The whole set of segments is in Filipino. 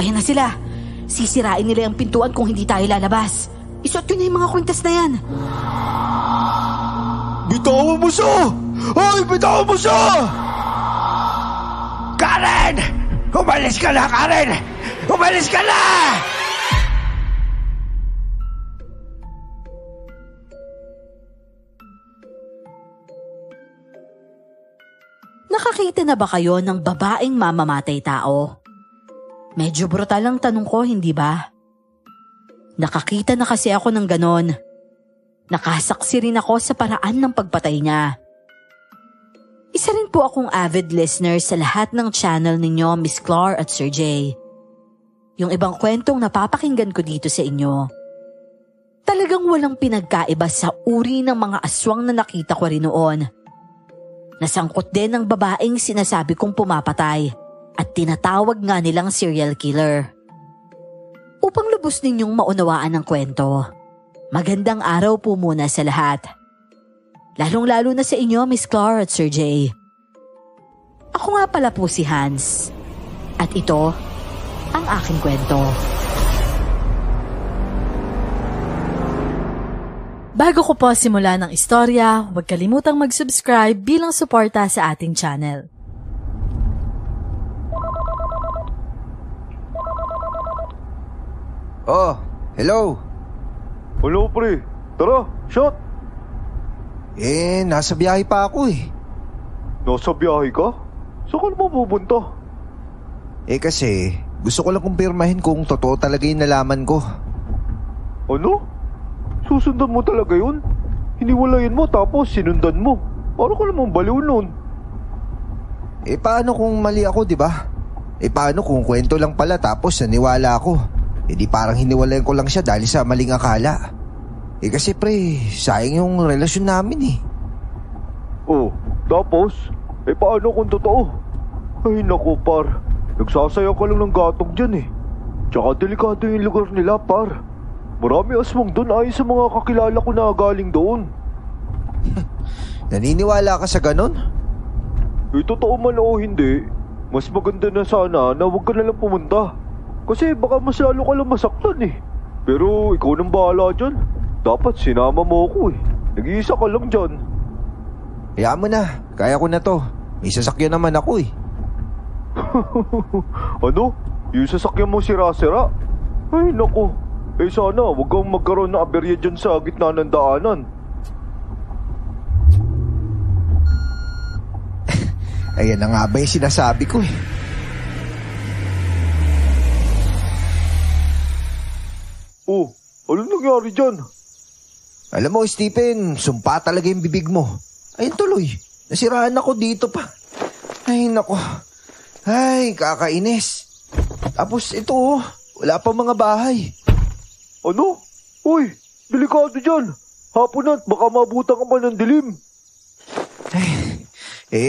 Ayan na sila. Sisirain nila yung pintuan kung hindi tayo lalabas. Isuot yun na yung mga kwintas na yan. Bitawan mo siya! Ay, bitawan mo siya! Karen! Umalis ka na, Karen! Umalis ka na! Nakakita na ba kayo ng babaeng mamamatay tao? Medyo brutal ang tanong ko, hindi ba? Nakakita na kasi ako ng ganon. Nakasaksi rin ako sa paraan ng pagpatay niya. Isa rin po akong avid listener sa lahat ng channel ninyo, Miss Clar at Sir Jay. Yung ibang kwentong napapakinggan ko dito sa inyo. Talagang walang pinagkaiba sa uri ng mga aswang na nakita ko rin noon. Nasangkot din ng babaeng sinasabi kong pumapatay at tinatawag nga nilang serial killer. Upang lubos ninyong maunawaan ang kwento, magandang araw po muna sa lahat. Lalong-lalo na sa inyo, Miss Clar at Sir Jay. Ako nga pala po si Hans. At ito ang aking kwento. Bago ko po simula ng istorya, huwag kalimutang mag-subscribe bilang suporta sa ating channel. Oh, hello. Hello, pre. Tara, shot. Nasa biyahe pa ako eh. Nasa biyahe ka? Saan ka naman pupunta? Kasi gusto ko lang kumpirmahin kung totoo talaga yung nalaman ko. Ano? Susundan mo talaga yun? Hiniwalayin mo tapos sinundan mo. Parang ka namang baliw nun. Paano kung mali ako, di ba? Paano kung kwento lang pala tapos naniwala ako? Di parang hiniwalayan ko lang siya dahil sa maling akala. Kasi pre, sayang yung relasyon namin eh. Oh, tapos? Paano kung totoo? Ay naku par, nagsasayang ka lang ng gatong dyan eh. Tsaka delikado yung lugar nila par. Marami aswang doon ayon sa mga kakilala ko na galing doon. Naniniwala ka sa ganon? Totoo man o hindi, mas maganda na sana na huwag ka nalang pumunta. Kasi baka mas lalo ka lang masaktan eh. Pero ikaw nang bahala dyan. Dapat sinama mo ako eh. Nag-iisa ka lang dyan. Hayaan mo na, kaya ko na to. May sasakyan naman ako eh. Ano? Yung sasakyan mo sira-sira? Ay naku. Sana huwag kang magkaroon ng aberya dyan sa gitna ng daanan. Ayan na nga ba yung sinasabi ko eh. Oh, anong nangyari dyan? Alam mo Stephen, sumpa talaga yung bibig mo. Ayun tuloy, nasiraan ako dito pa. Ay nako. Ay, kakainis. Tapos ito wala pa mga bahay. Ano? Uy, delikado dyan. Hapon na, baka mabutan ka pa ng dilim.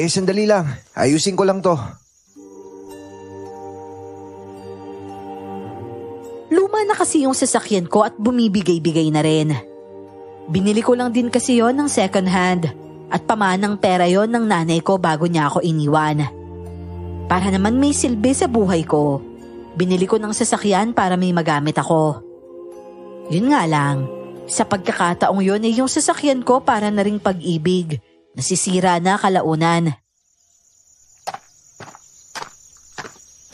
Sandali lang. Ayusin ko lang to. Luma na kasi yung sasakyan ko at bumibigay-bigay na rin. Binili ko lang din kasi yon ng second hand at pamanang pera yon ng nanay ko bago niya ako iniwan. Para naman may silbi sa buhay ko, binili ko ng sasakyan para may magamit ako. Yun nga lang, sa pagkakataong yun yung sasakyan ko para na ring pag-ibig, nasisira na kalaunan.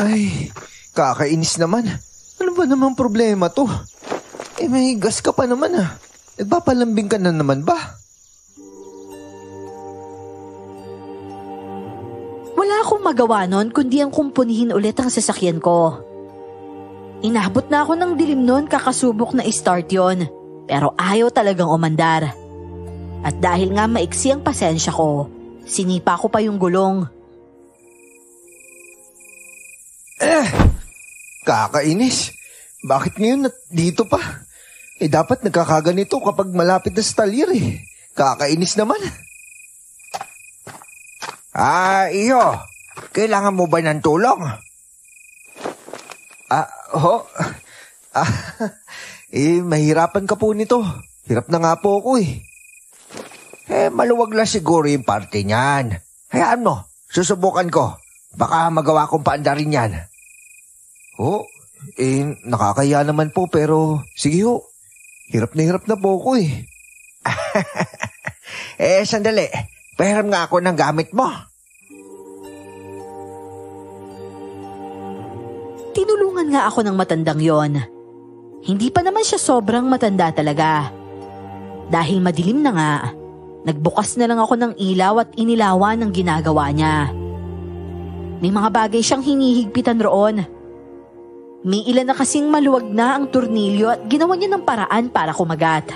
Ay, kakainis naman. Ano ba namang problema to? May gas ka pa naman ah. Nagpapalambing ka na naman ba? Wala akong magawa nun kundi ang kumpunihin ulit ang sasakyan ko. Inabot na ako ng dilim nun kakasubok na i-start yon, pero ayaw talagang umandar. At dahil nga maiksi ang pasensya ko, sinipa ko pa yung gulong. Kakainis. Bakit ngayon dito pa? Dapat nagkakaganito kapag malapit na sa talyer eh. Kakainis naman. Iyo. Kailangan mo ba ng tulong? Mahirapan ka po nito. Hirap na nga po ako eh. Maluwag lang siguro yung parte niyan. Hayaan mo, susubukan ko. Baka magawa kong paandarin yan. Nakakaya naman po pero sige ho. Hirap na po ako eh. Sandali. Pahiram nga ako ng gamit mo. Tinulungan nga ako ng matandang yon. Hindi pa naman siya sobrang matanda talaga. Dahil madilim na nga, nagbukas na lang ako ng ilaw at inilawan ang ginagawa niya. May mga bagay siyang hinihigpitan roon. May ilan na kasing maluwag na ang tornilyo at ginawa niya ng paraan para kumagat.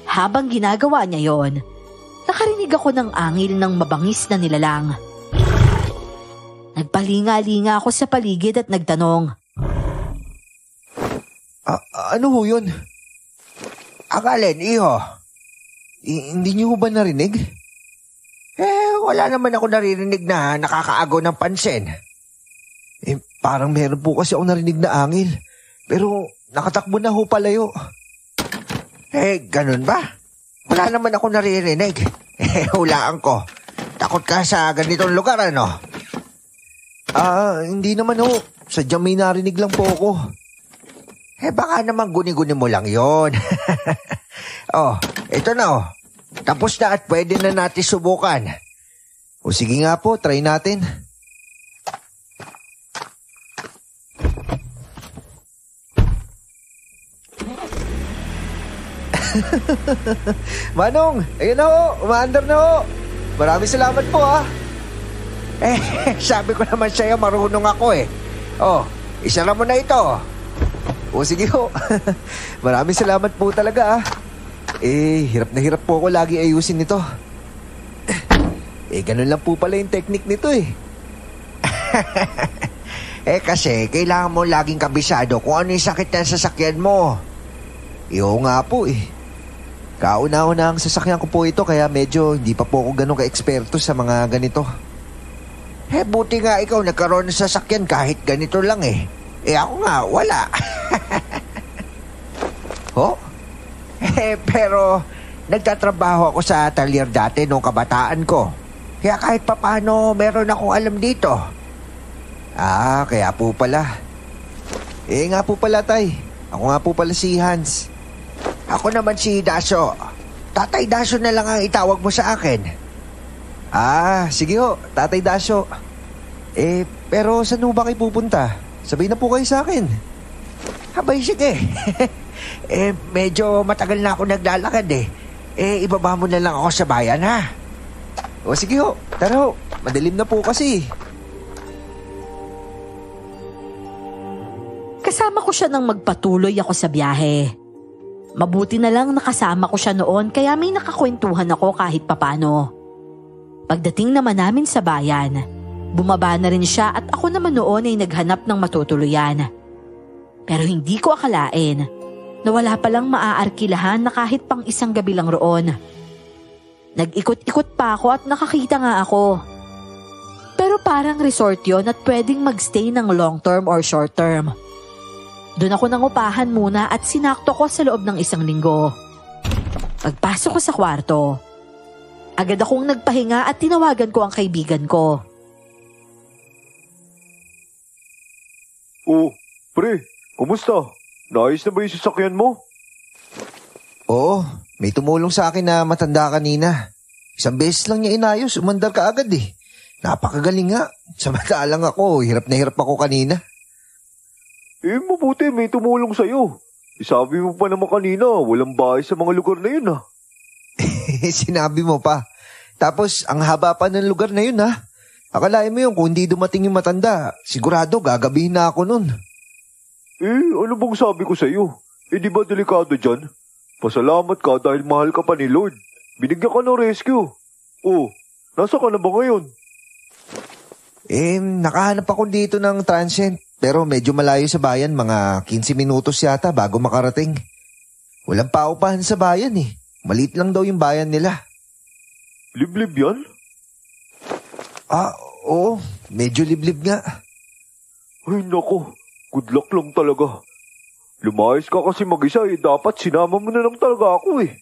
Habang ginagawa niya yon, nakarinig ako ng angil ng mabangis na nilalang. Nagpalinga-linga ako sa paligid at nagtanong. Ano ho yun? Akalin, iho. Hindi niyo ba narinig? Wala naman ako naririnig na nakakaagaw ng pansin. Parang meron po kasi ako narinig na angil. Pero nakatakbo na ho palayo. Ganun ba? Wala naman ako naririnig. Hulaan ko. Takot ka sa ganitong lugar, ano? Hindi naman ho. Sadyang may narinig lang po ako. Baka naman guni-guni mo lang yon. Ito na Tapos na at pwede na natin subukan. Sige nga po, try natin. Manong, ayun na ho, umaandar na ho. Maraming salamat po ha. Sabi ko naman sa'yo, marunong ako eh. Isara mo na ito. Sige ho. Maraming salamat po talaga ha. Hirap na hirap po ako lagi ayusin nito. Ganun lang po pala yung technique nito eh. Kasi kailangan mo laging kabisado kung ano yung sakit ng sasakyan mo. Oo nga po eh. Kauna-una ang sasakyan ko po ito kaya medyo hindi pa po ako ganun ka-eksperto sa mga ganito. Buti nga ikaw nagkaroon ng sasakyan kahit ganito lang eh. Ako nga, wala. Pero nagtatrabaho ako sa atelier dati nung kabataan ko. Kaya kahit papano meron akong alam dito. Kaya po pala. Nga po pala tay. Ako nga po pala si Hans. Ako naman si Daso. Tatay Daso na lang ang itawag mo sa akin. Sige ho, Tatay Daso. Pero saan ho ba kayo pupunta? Sabay na po kayo sa akin. Habay, sige. Medyo matagal na ako naglalakad eh. Ibaba mo na lang ako sa bayan ha. Sige ho, tara ho. Madilim na po kasi. Kasama ko siya nang magpatuloy ako sa biyahe. Mabuti na lang nakasama ko siya noon kaya may nakakwentuhan ako kahit papano. Pagdating naman namin sa bayan, bumaba na rin siya at ako naman noon ay naghanap ng matutuluyan. Pero hindi ko akalain na wala palang maaarkilahan na kahit pang isang gabi lang roon. Nag-ikot-ikot pa ako at nakakita nga ako. Pero parang resort yon at pwedeng magstay ng long term or short term. Doon ako nangupahan muna at sinakto ko sa loob ng 1 linggo. Pagpasok ko sa kwarto, agad akong nagpahinga at tinawagan ko ang kaibigan ko. Pre, kumusta? Naayos na ba yung sasakyan mo? Oo, may tumulong sa akin na matanda kanina. 1 beses lang niya inayos, umandar ka agad eh. Napakagaling nga. Samantalang ako, hirap na hirap ako kanina. Mabuti may tumulong sa'yo. Sabi mo pa naman kanina, walang bahay sa mga lugar na yun ha. Sinabi mo pa. Tapos, ang haba pa ng lugar na yun ha. Akalain mo yun, kung hindi dumating yung matanda, sigurado gagabihin na ako nun. Ano bang sabi ko sa'yo? Di ba delikado dyan? Pasalamat ka dahil mahal ka pa ni Lord. Binigyan ka ng rescue. Nasa ka na ba ngayon? Nakahanap ako dito ng transient. Pero medyo malayo sa bayan, mga 15 minutos yata bago makarating. Walang paupahan sa bayan eh. Maliit lang daw yung bayan nila. Liblib yan? Oo. Medyo liblib nga. Ay nako, good luck lang talaga. Lumayas ka kasi mag-isa dapat sinama mo na lang talaga ako eh.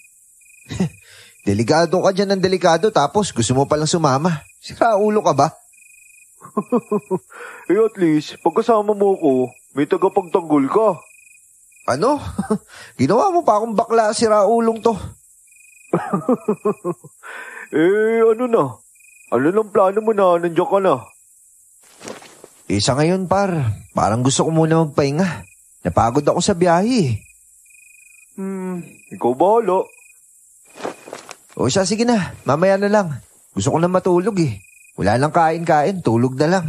Delikado ka dyan ng delikado tapos gusto mo palang sumama. Sira ulo ka ba? At least, pagkasama mo ko, may tagapagtanggol ka. Ano? Ginawa mo pa akong bakla, siraulong to. Ano na? Ano lang plano mo na nandiyan ka na? Sa ngayon, parang gusto ko muna magpahinga. Napagod ako sa biyahe. Ikaw bahala. O siya, sige na. Mamaya na lang. Gusto ko na matulog eh. Wala lang kain-kain. Tulog na lang.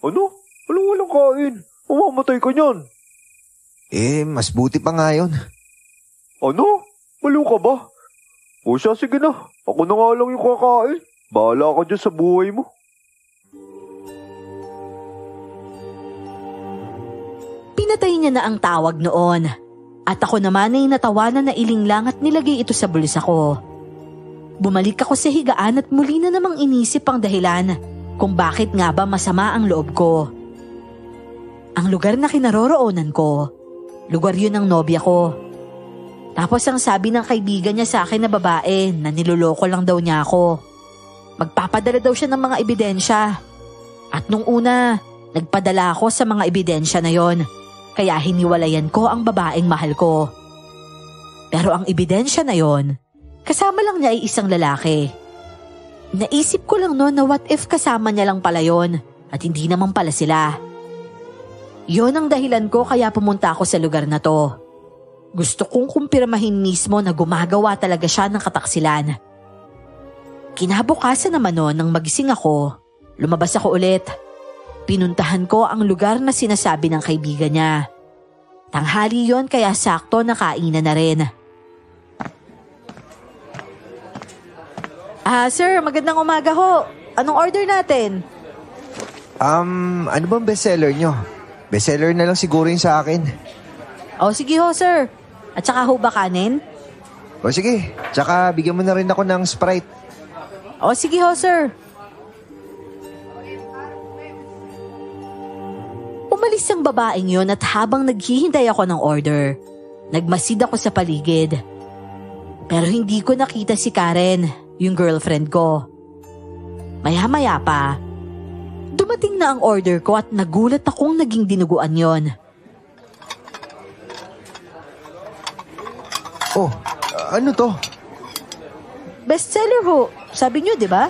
Ano? Anong walang kain? Mamamatay ka niyan. Mas buti pa nga yun. Ano? Baliw ka ba? O siya, sige na. Ako na nga lang yung kakain. Bahala ka dyan sa buhay mo. Pinatay niya na ang tawag noon. At ako naman ay natawanan na ilinglang at nilagay ito sa bulsa ko. Bumalik ako sa higaan at muli na namang inisip ang dahilan kung bakit nga ba masama ang loob ko. Ang lugar na kinaroroonan ko, lugar yun ng nobya ko. Tapos ang sabi ng kaibigan niya sa akin na babae na niloloko lang daw niya ako. Magpapadala daw siya ng mga ebidensya. At nung una, nagpadala ako sa mga ebidensya na yon. Kaya hiniwalayan ko ang babaeng mahal ko. Pero ang ebidensya na yon, kasama lang niya ay isang lalaki. Naisip ko lang noon na what if kasama niya lang pala yon at hindi naman pala sila. Yon ang dahilan ko kaya pumunta ako sa lugar na to. Gusto kong kumpirmahin mismo na gumagawa talaga siya ng kataksilan. Kinabukasan naman noon nang magising ako, lumabas ako ulit. Pinuntahan ko ang lugar na sinasabi ng kaibigan niya. Tanghali yon kaya sakto na kainan na rin. Sir, magandang umaga ho. Anong order natin? Ano bang bestseller nyo? Bestseller na lang siguro yung sa akin. Sige ho, sir. At saka ho ba kanin? Sige, tsaka bigyan mo na rin ako ng Sprite. Sige ho, sir. Umalis ang babaeng yon at habang naghihintay ako ng order, nagmasid ako sa paligid. Pero hindi ko nakita si Karen, yung girlfriend ko. Maya-maya pa, dumating na ang order ko at nagulat akong naging dinuguan yon. Ano to? Bestseller ho, sabi niyo, di ba?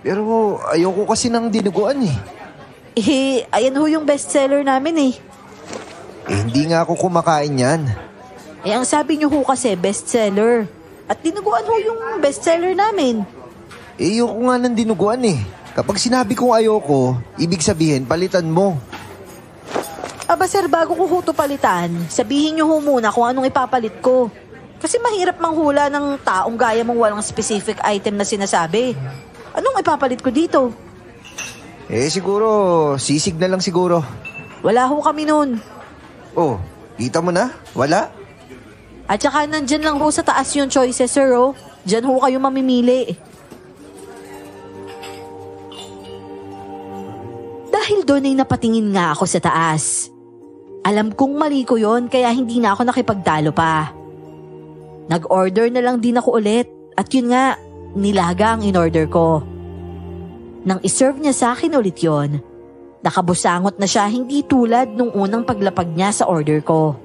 Pero ayoko kasi ng dinuguan eh. Ayan ho yung bestseller namin eh. Hindi nga ako kumakain yan. Ang sabi niyo ho kasi bestseller. At dinuguan ho yung bestseller namin. Ayoko nga ng dinuguan eh. Kapag sinabi kong ayoko, ibig sabihin palitan mo. Aba sir, bago ko ho to palitan, sabihin niyo ho muna kung anong ipapalit ko. Kasi mahirap manghula ng taong gaya mong walang specific item na sinasabi. Anong ipapalit ko dito? Siguro, sisig na lang siguro. Wala ho kami nun. Kita mo na? Wala? At saka nandyan lang ho sa taas yung choices, sir, oh. Diyan ho kayo mamimili. Dahil doon ay napatingin nga ako sa taas. Alam kong mali ko yon kaya hindi na ako nakipagtalo pa. Nag-order na lang din ako ulit at yun nga, nilaga ang in-order ko. Nang iserve niya sa akin ulit yon, nakabusangot na siya hindi tulad nung unang paglapag niya sa order ko.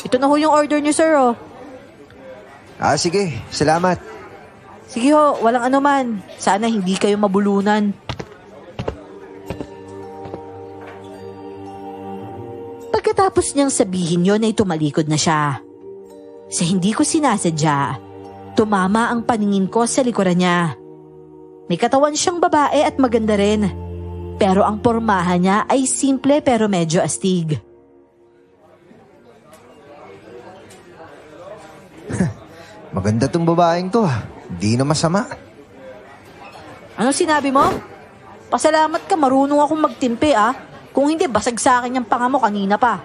Ito na ho yung order niyo, sir, oh. Sige, salamat. Sige ho, walang anuman. Sana hindi kayo mabulunan. Pagkatapos niyang sabihin yon ay tumalikod na siya. Sa hindi ko sinasadya, tumama ang paningin ko sa likuran niya. May katawan siyang babae at maganda rin. Pero ang pormahan niya ay simple pero medyo astig. Maganda tong babaeng to ah. Di na masama. Anong sinabi mo? Pasalamat ka, marunong akong magtimpi ah. Kung hindi, basag sa akin yung panga mo kanina pa.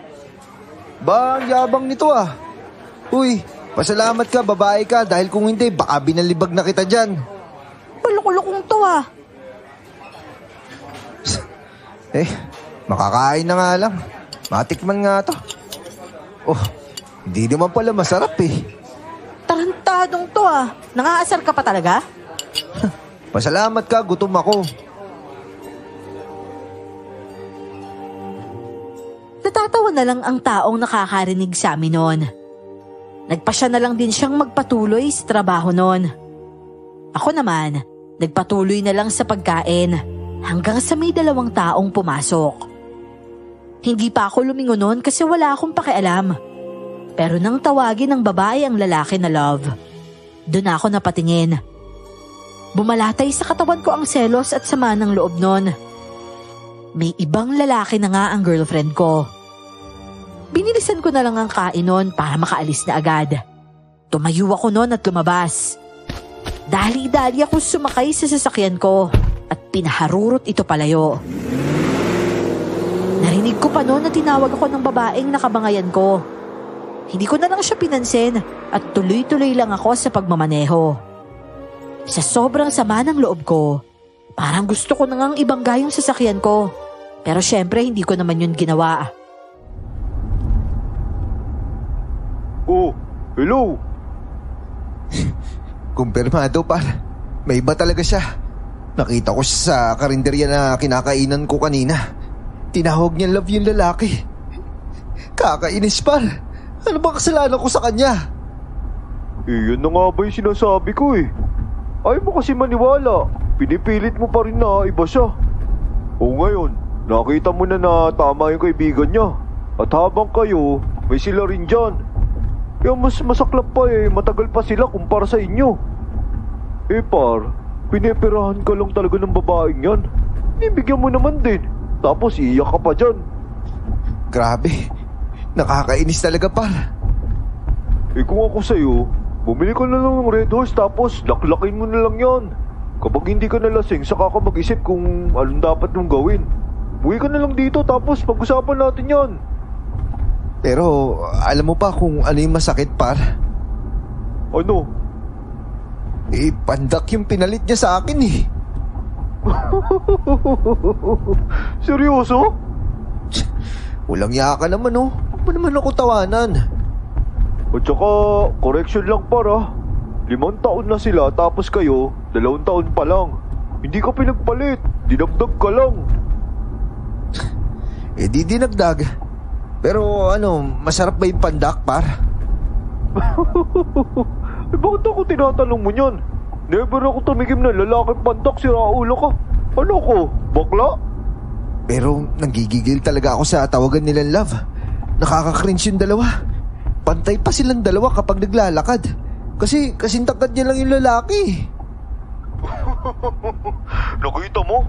Ang yabang nito ah. Uy, pasalamat ka, babae ka, dahil kung hindi, baka binalibag na kita dyan. Palukulukong to ah. Makakain na nga lang. Matikman nga to. Hindi naman pala masarap eh. Tarantadong to ah. Nangaasar ka pa talaga? Pasalamat ka, gutom ako. Natatawa na lang ang taong nakakarinig sa amin noon. Nagpasya na lang din siyang magpatuloy sa trabaho noon. Ako naman, nagpatuloy na lang sa pagkain hanggang sa may 2 taong pumasok. Hindi pa ako lumingon noon kasi wala akong pakialam. Pero nang tawagin ng babae ang lalaki na love, doon ako napatingin. Bumalatay sa katawan ko ang selos at sama ng loob noon. May ibang lalaki na nga ang girlfriend ko. Binilisan ko na lang ang kain noon para makaalis na agad. Tumayo ako noon at lumabas. Dali-dali ako sumakay sa sasakyan ko at pinaharurot ito palayo. Narinig ko pa noon na tinawag ako ng babaeng nakabangayan ko. Hindi ko na lang siya pinansin at tuloy-tuloy lang ako sa pagmamaneho. Sa sobrang sama ng loob ko, parang gusto ko na ngang ibangga yung sasakyan ko. Pero syempre hindi ko naman yun ginawa. Oh, hello. Kumpirmado par. May iba talaga siya. Nakita ko siya sa karinderya na kinakainan ko kanina. Tinawag niya love yung lalaki. Kakainis par. Ano ba kasalanan ko sa kanya? Yun na nga ba yung sinasabi ko eh. Ayaw mo kasi maniwala. Pinipilit mo pa rin na iba siya. O ngayon, nakita mo na tama yung kaibigan niya. At habang kayo, may sila rin dyan. Kaya mas masaklap pa eh, matagal pa sila kumpara sa inyo. Eh par, pinipirahan ka lang talaga ng babaeng yan. Ibigyan mo naman din. Tapos iiyak ka pa dyan. Grabe. Nakakainis talaga par. Eh kung ako sa'yo, bumili ka na lang ng Red Horse tapos laklakin mo na lang yan. Kapag hindi ka nalasing, saka ka mag-isip kung anong dapat mong gawin. Buwi ka na lang dito tapos pag-usapan natin yan. Pero alam mo pa kung ano yung masakit par? Ano? Eh, pandak yung pinalit niya sa akin eh. Seryoso? Walang yaka naman oh. Huwag mo naman ako tawanan. At saka, correction lang para. 5 taon na sila tapos kayo, 2 taon pa lang. Hindi ka pinagpalit. Dinagdag ka lang. Eh di dinagdag. Pero ano, masarap ba yung pandak par? Eh bakit ako tinatanong mo yan? Never ako tumigim na lalaking pandak, siraulo ka. Ano ko? Bakla? Pero nanggigigil talaga ako sa tawagan nilang love. Nakaka-cringe yung dalawa. Pantay pa silang dalawa kapag naglalakad. Kasi kasintagad niya lang yung lalaki. Nakita mo?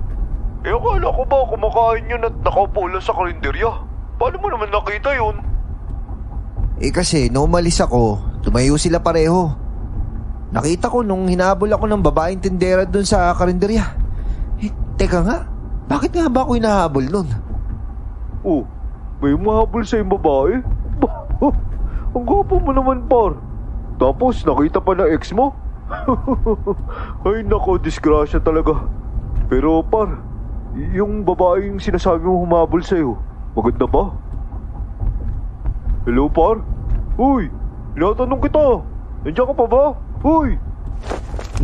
Eh akala ko ba kumakain yun at nakaupo lang sa karinderya? Paano mo naman nakita yun? Eh kasi nung umalis ako, tumayo sila pareho. Nakita ko nung hinabol ako ng babaeng tindera dun sa karinderya. Eh teka nga, bakit nga ba ako hinahabol nun? Oh, may mahabol sa yung babae? Ang gwapo mo naman par. Tapos nakita pa na ex mo? Ay nako, disgrasya talaga. Pero par, yung babaeng sinasabi mo humabol sa'yo, maganda ba? Hello par? Uy, tinatanong kita. Nandiyan ka pa ba? Uy!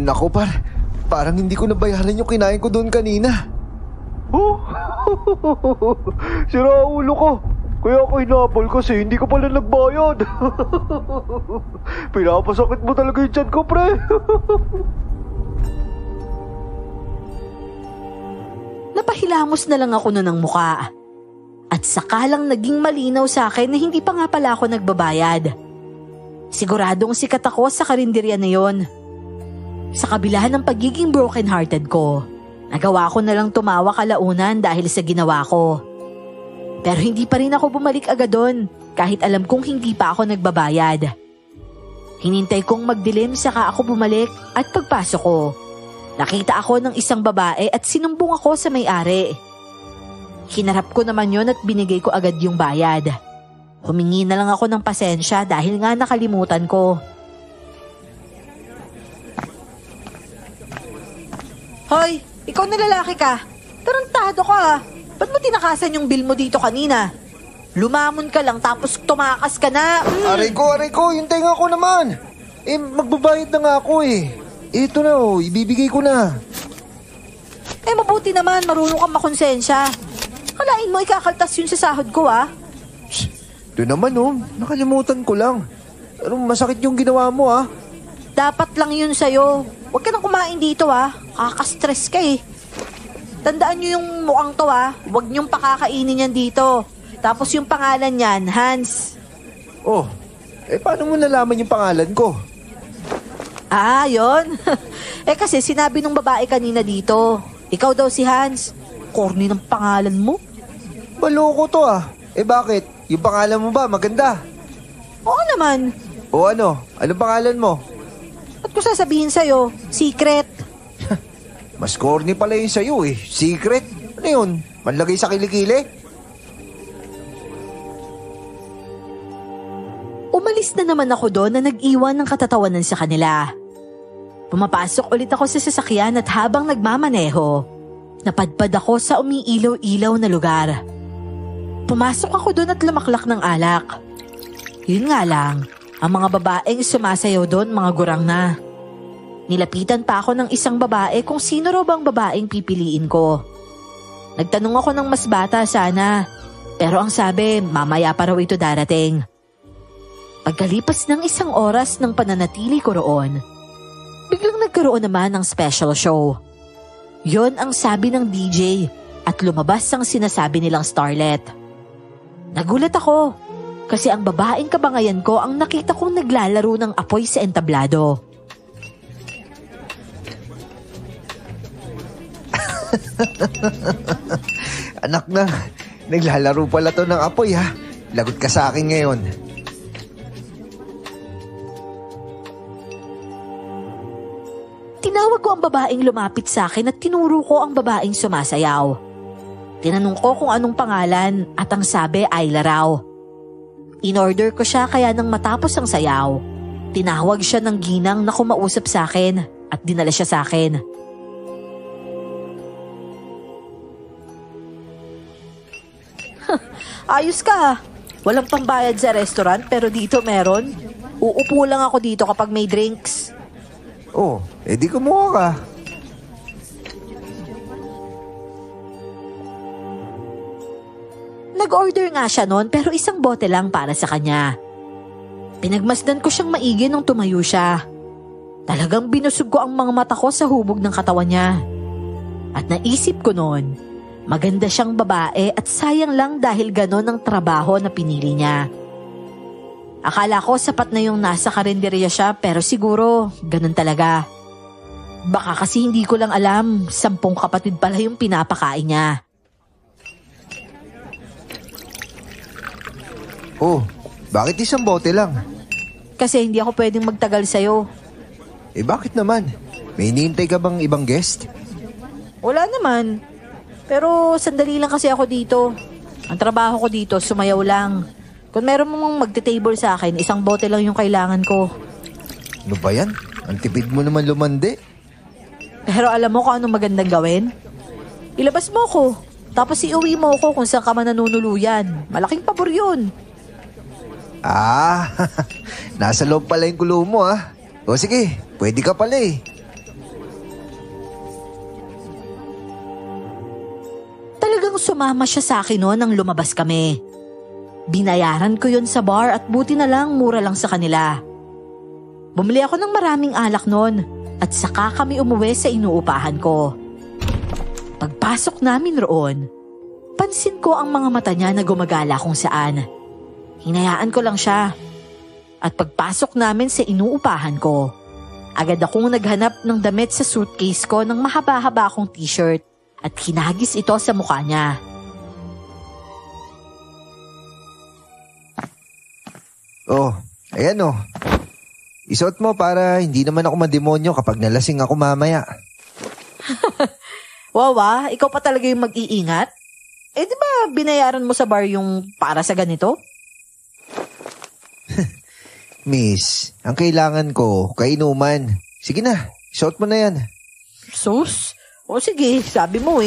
Nako par, parang hindi ko nabayaran yung kinain ko doon kanina. Huh? Sira ulo ka. Kaya ako hinabol kasi hindi ko pala nagbayad. Pinapasakit mo talaga yung tiyan ko, pre. Napahilamos na lang ako nun ng muka. At saka lang naging malinaw sa akin na hindi pa nga pala ako nagbabayad. Siguradong sikat ako sa karinderya na yon. Sa kabila ng pagiging broken-hearted ko, nagawa ko na lang tumawa kalaunan dahil sa ginawa ko. Pero hindi pa rin ako bumalik agad doon kahit alam kong hindi pa ako nagbabayad. Hinintay kong magdilim saka ako bumalik at pagpasok ko, nakita ako ng isang babae at sinumbong ako sa may-ari. Hinarap ko naman yon at binigay ko agad yung bayad. Humingi na lang ako ng pasensya dahil nga nakalimutan ko. Hoy, ikaw na lalaki ka. Tarantado ka ah. Ba't mo tinakasan yung bill mo dito kanina? Lumamon ka lang tapos tumakas ka na. Aray ko, yung tenga ko naman. Eh, magbabayad na nga ako eh. Ito na oh, ibibigay ko na. Eh mabuti naman, marunong kang makonsensya. Kalain mo ikakaltas yun sa sahod ko ah. Ito naman nakalimutan ko lang. Pero masakit yung ginawa mo Dapat lang yun sa'yo. Huwag ka nang kumain dito Kakastress ka eh. Tandaan nyo yung mukhang to Huwag nyong pakakainin yan dito. Tapos yung pangalan niyan, Hans. Oh, paano mo nalaman yung pangalan ko? Yun. Kasi sinabi nung babae kanina dito. Ikaw daw si Hans. Corny ng pangalan mo. Maloko to bakit? Yung pangalan mo ba maganda? Oo naman. O ano? Anong pangalan mo? Ba't ko sasabihin sa'yo? Secret. Mas corny pala yun sa'yo Secret? Ano yun? Manlagay sa kilikili? Umalis na naman ako doon na nag-iwan ng katatawanan sa kanila. Pumapasok ulit ako sa sasakyan at habang nagmamaneho, napadpad ako sa umiilaw-ilaw na lugar. Pumasok ako doon at lumaklak ng alak. Yun nga lang, ang mga babaeng sumasayaw doon mga gurang na. Nilapitan pa ako ng isang babae kung sino raw bang babaeng pipiliin ko. Nagtanong ako ng mas bata sana, pero ang sabi mamaya pa raw ito darating. Pagkalipas ng 1 oras ng pananatili ko roon, biglang nagkaroon naman ng special show. Yon ang sabi ng DJ at lumabas ang sinasabi nilang starlet. Nagulat ako kasi ang babaeng kabangayan ko ang nakita kong naglalaro ng apoy sa entablado. Anak na, naglalaro pala to ng apoy Lagot ka sa akin ngayon. Tinawag ko ang babaeng lumapit sa akin at tinuro ko ang babaeng sumasayaw. Tinanong ko kung anong pangalan at ang sabi Ayla raw. In-order ko siya kaya nang matapos ang sayaw, tinawag siya ng ginang na kumausap sa akin at dinala siya sa akin. Ayos ka Walang pambayad sa restaurant pero dito meron. Uupo lang ako dito kapag may drinks. Oh, di kumuha ka. Nag-order nga siya noon pero isang bote lang para sa kanya. Pinagmasdan ko siyang maigi nung tumayo siya. Talagang binusog ko ang mga mata ko sa hubog ng katawan niya. At naisip ko noon, maganda siyang babae at sayang lang dahil ganon ang trabaho na pinili niya. Akala ko sapat na yung nasa karinderya siya pero siguro ganon talaga. Baka kasi hindi ko lang alam, 10 kapatid pala yung pinapakain niya. Oh, bakit isang bote lang? Kasi hindi ako pwedeng magtagal sa'yo. Bakit naman? May hinihintay ka bang ibang guest? Wala naman. Pero sandali lang kasi ako dito. Ang trabaho ko dito, sumayaw lang. Kung meron mong magte-table sa akin, isang bote lang yung kailangan ko. Ano ba yan? Ang tipid mo naman lumande. Pero alam mo kung anong magandang gawin? Ilabas mo ko. Tapos iuwi mo ko kung saan ka man nanunuluyan. Malaking pabor yun. Nasa loob pala yung kulo mo O sige, pwede ka pala Talagang sumama siya sa akin noon nang lumabas kami. Binayaran ko yun sa bar at buti na lang mura lang sa kanila. Bumili ako ng maraming alak noon at saka kami umuwi sa inuupahan ko. Pagpasok namin roon, pansin ko ang mga mata niya na gumagala kung saan. Hinayaan ko lang siya. At pagpasok namin sa inuupahan ko, agad akong naghanap ng damit sa suitcase ko ng mahaba-haba akong t-shirt at hinagis ito sa mukha niya. Oh, ayan Isuot mo para hindi naman ako mademonyo kapag nalasing ako mamaya. Wawa, ikaw pa talaga yung mag-iingat? Di ba binayaran mo sa bar yung para sa ganito? Miss, ang kailangan ko, kainuman. Sige na, isuot mo na yan. Sus? O sige, sabi mo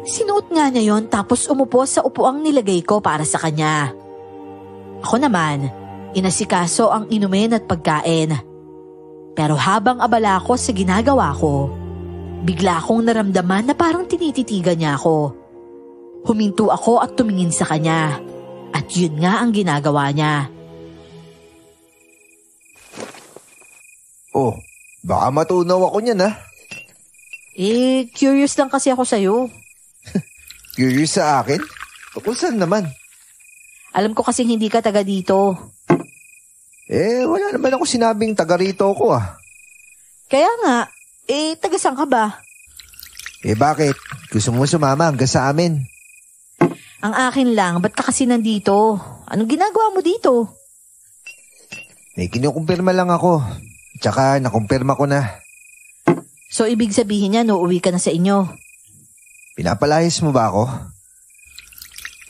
Sinuot nga niya yon tapos umupo sa upuang nilagay ko para sa kanya. Ako naman, inasikaso ang inumin at pagkain. Pero habang abala ako sa ginagawa ko, bigla akong naramdaman na parang tinititigan niya ako. Huminto ako at tumingin sa kanya. At yun nga ang ginagawa niya. Oh, baka matunaw ako niyan ha. Curious lang kasi ako sa'yo. Curious sa akin? Kung saan naman? Alam ko kasing hindi ka taga dito. Wala naman ako sinabing taga rito ako ah. Kaya nga, taga saan ka ba? Bakit? Gusto mo sumama hanggang sa amin? Ang akin lang, ba't ka kasi nandito? Anong ginagawa mo dito? May kinukumpirma lang ako. Tsaka nakumpirma ko na. So ibig sabihin niya, uuwi ka na sa inyo? Pinapalayas mo ba ako?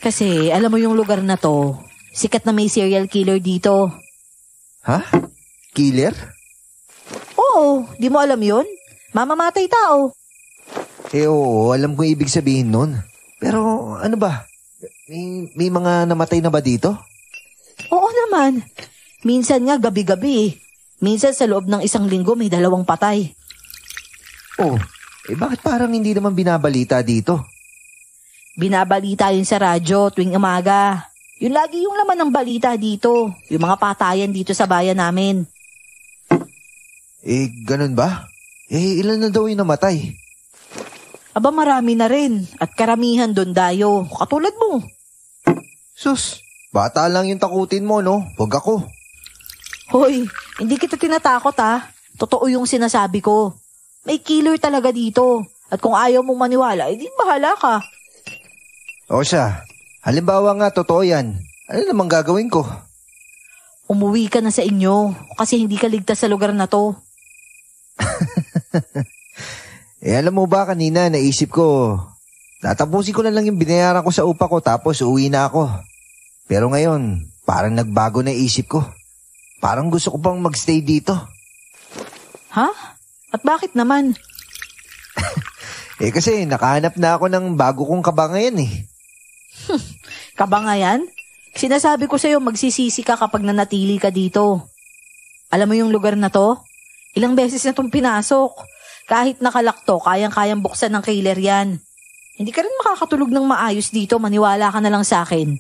Kasi alam mo yung lugar na to, sikat na may serial killer dito. Ha? Killer? Oo, di mo alam yun? Mamamatay tao. Oo, alam ko ibig sabihin nun. Pero ano ba? May mga namatay na ba dito? Oo naman. Minsan nga gabi-gabi. Minsan sa loob ng 1 linggo may 2 patay. Oh, bakit parang hindi naman binabalita dito? Binabalita yun sa radyo tuwing umaga. Yun lagi yung laman ng balita dito. Yung mga patayan dito sa bayan namin. Ganun ba? Ilan na daw yung namatay? Aba marami na rin. At karamihan doon dayo. Katulad mo. Sus, bata lang yung takutin mo, no? Huwag ako. Hoy, hindi kita tinatakot ha. Totoo yung sinasabi ko. May killer talaga dito. At kung ayaw mong maniwala, di bahala ka. O siya, halimbawa nga totoo yan. Ano namang gagawin ko? Umuwi ka na sa inyo kasi hindi ka ligtas sa lugar na to. Alam mo ba kanina naisip ko, tatapusin ko na lang yung binayaran ko sa upa ko tapos uwi na ako. Pero ngayon, parang nagbago na isip ko. Parang gusto ko pang magstay dito. Ha? At bakit naman? Kasi nakahanap na ako ng bago kong kabangayan eh. Kabangayan? Sinasabi ko sa'yo magsisisi ka kapag nanatili ka dito. Alam mo yung lugar na to? Ilang beses na itong pinasok. Kahit nakalakto, kayang-kayang buksan ng killer yan. Hindi ka rin makakatulog ng maayos dito, maniwala ka na lang sa akin.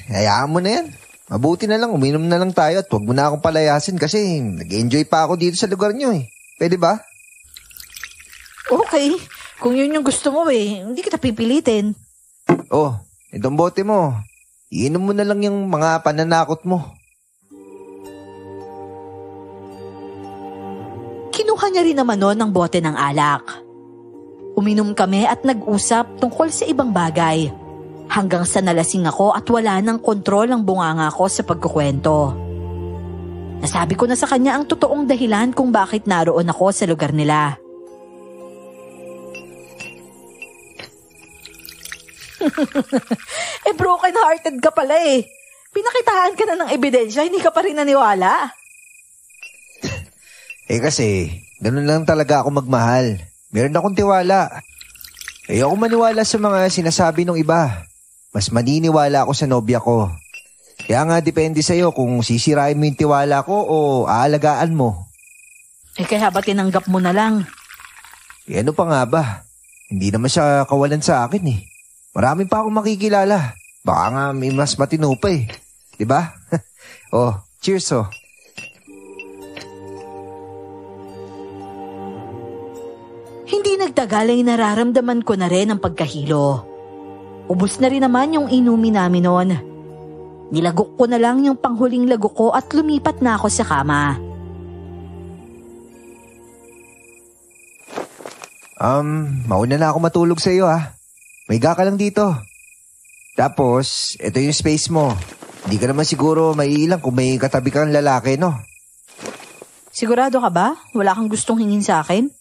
Hayaan mo na yan. Mabuti na lang, uminom na lang tayo at huwag mo na akong palayasin kasi nag-enjoy pa ako dito sa lugar nyo eh. Pwede ba? Okay, kung yun yung gusto mo hindi kita pipilitin. Oh, itong bote mo. Iinom mo na lang yung mga pananakot mo. Kinuha niya rin naman noon ng bote ng alak. Uminom kami at nag-usap tungkol sa ibang bagay. Hanggang sa nalasing ako at wala ng kontrol ang bunganga ko sa pagkukwento. Nasabi ko na sa kanya ang totoong dahilan kung bakit naroon ako sa lugar nila. Broken-hearted ka pala eh. Pinakitaan ka na ng ebidensya, hindi ka pa rin naniwala. Kasi, ganun lang talaga ako magmahal. Meron akong tiwala. Ayoko maniwala sa mga sinasabi ng iba. Mas maniniwala ako sa nobya ko. Kaya nga depende sa'yo kung sisirain mo yung tiwala ko o aalagaan mo. Kaya ba tinanggap mo na lang? Ano pa nga ba? Hindi naman siya kawalan sa akin eh. Marami pa akong makikilala. Baka nga may mas matino pa eh. Diba? Oh, cheers oh. Hindi nagtagal ay nararamdaman ko na rin ang pagkahilo. Ubus na rin naman yung inumin namin noon. Nilagok ko na lang yung panghuling lagok ko at lumipat na ako sa kama. Mauna na ako matulog sa iyo ha. Maiga ka lang dito. Tapos, ito yung space mo. Hindi ka naman siguro maiilang kung may katabi kang lalaki, no? Sigurado ka ba? Wala kang gustong hingin sa akin?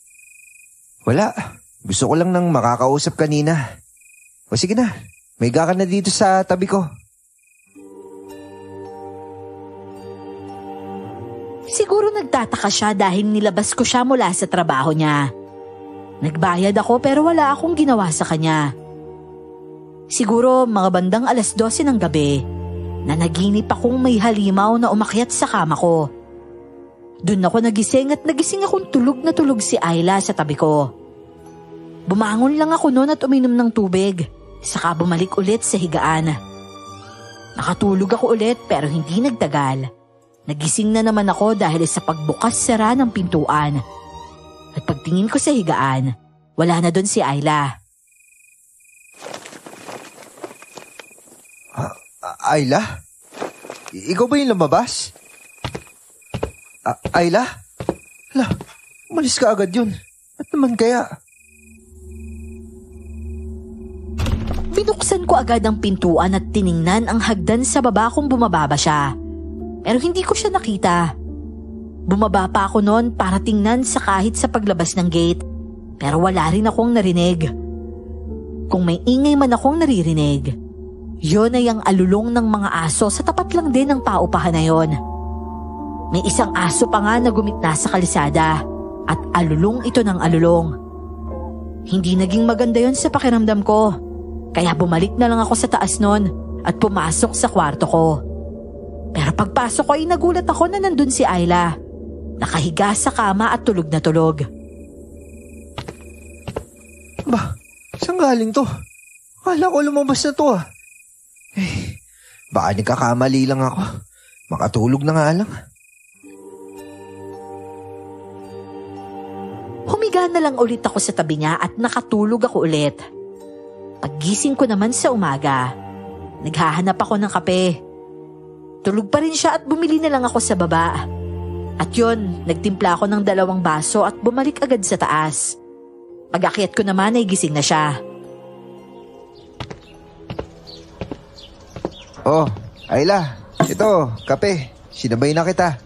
Wala. Gusto ko lang nang makakausap kanina. O sige na, maiga ka na dito sa tabi ko. Siguro nagtataka siya dahil nilabas ko siya mula sa trabaho niya. Nagbayad ako pero wala akong ginawa sa kanya. Siguro mga bandang 12:00 ng gabi, na naginip akong may halimaw na umakyat sa kama ko. Doon ako nagising at nagising akong tulog na tulog si Ayla sa tabi ko. Bumangon lang ako noon at uminom ng tubig. Saka bumalik ulit sa higaan. Nakatulog ako ulit pero hindi nagtagal. Nagising na naman ako dahil sa pagbukas-sara ng pintuan. At pagtingin ko sa higaan, wala na doon si Ayla. Ayla? Ikaw ba yung lumabas? Ayla? Hala, umalis ka agad yun. At naman kaya? Binuksan ko agad ang pintuan at tiningnan ang hagdan sa baba kung bumababa siya. Pero hindi ko siya nakita. Bumaba pa ako noon para tingnan sa kahit sa paglabas ng gate. Pero wala rin akong narinig. Kung may ingay man akong naririnig, yun ay ang alulong ng mga aso sa tapat lang din ng paupahan na yon. May isang aso pa nga na gumitna sa kalisada at alulong ito ng alulong. Hindi naging maganda yon sa pakiramdam ko. Kaya bumalik na lang ako sa taas nun at pumasok sa kwarto ko. Pero pagpasok ko ay nagulat ako na nandun si Ayla. Nakahiga sa kama at tulog na tulog. Ba, saan galing to? Akala ko lumabas na to ah. Baka nagkakamali lang ako. Makatulog na nga lang. Humiga na lang ulit ako sa tabi niya at nakatulog ako ulit. Paggising ko naman sa umaga, naghahanap ako ng kape. Tulog pa rin siya at bumili na lang ako sa baba. At yun, nagtimpla ako ng 2 baso at bumalik agad sa taas. Pag-akyat ko naman ay gising na siya. Oh, Ayla, ito, kape. Sinabay na kita.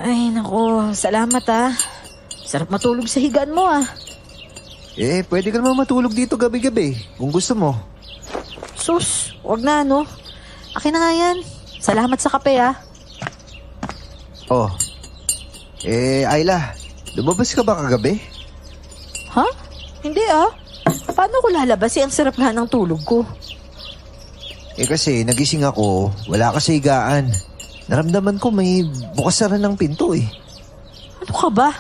Ay naku, salamat ah. Sarap matulog sa higaan mo ah. Pwede ka naman matulog dito gabi-gabi kung gusto mo. Sus, wag na no. Akin na nga yan. Salamat sa kape ah. Oh, Ayla, lumabas ka ba kagabi? Ha? Hindi ah. Paano ko lalabas ang sarap nga ng tulog ko? Kasi nagising ako, wala ka sa higaan. Naramdaman ko may bukas-sara ng pinto eh. Ano ka ba?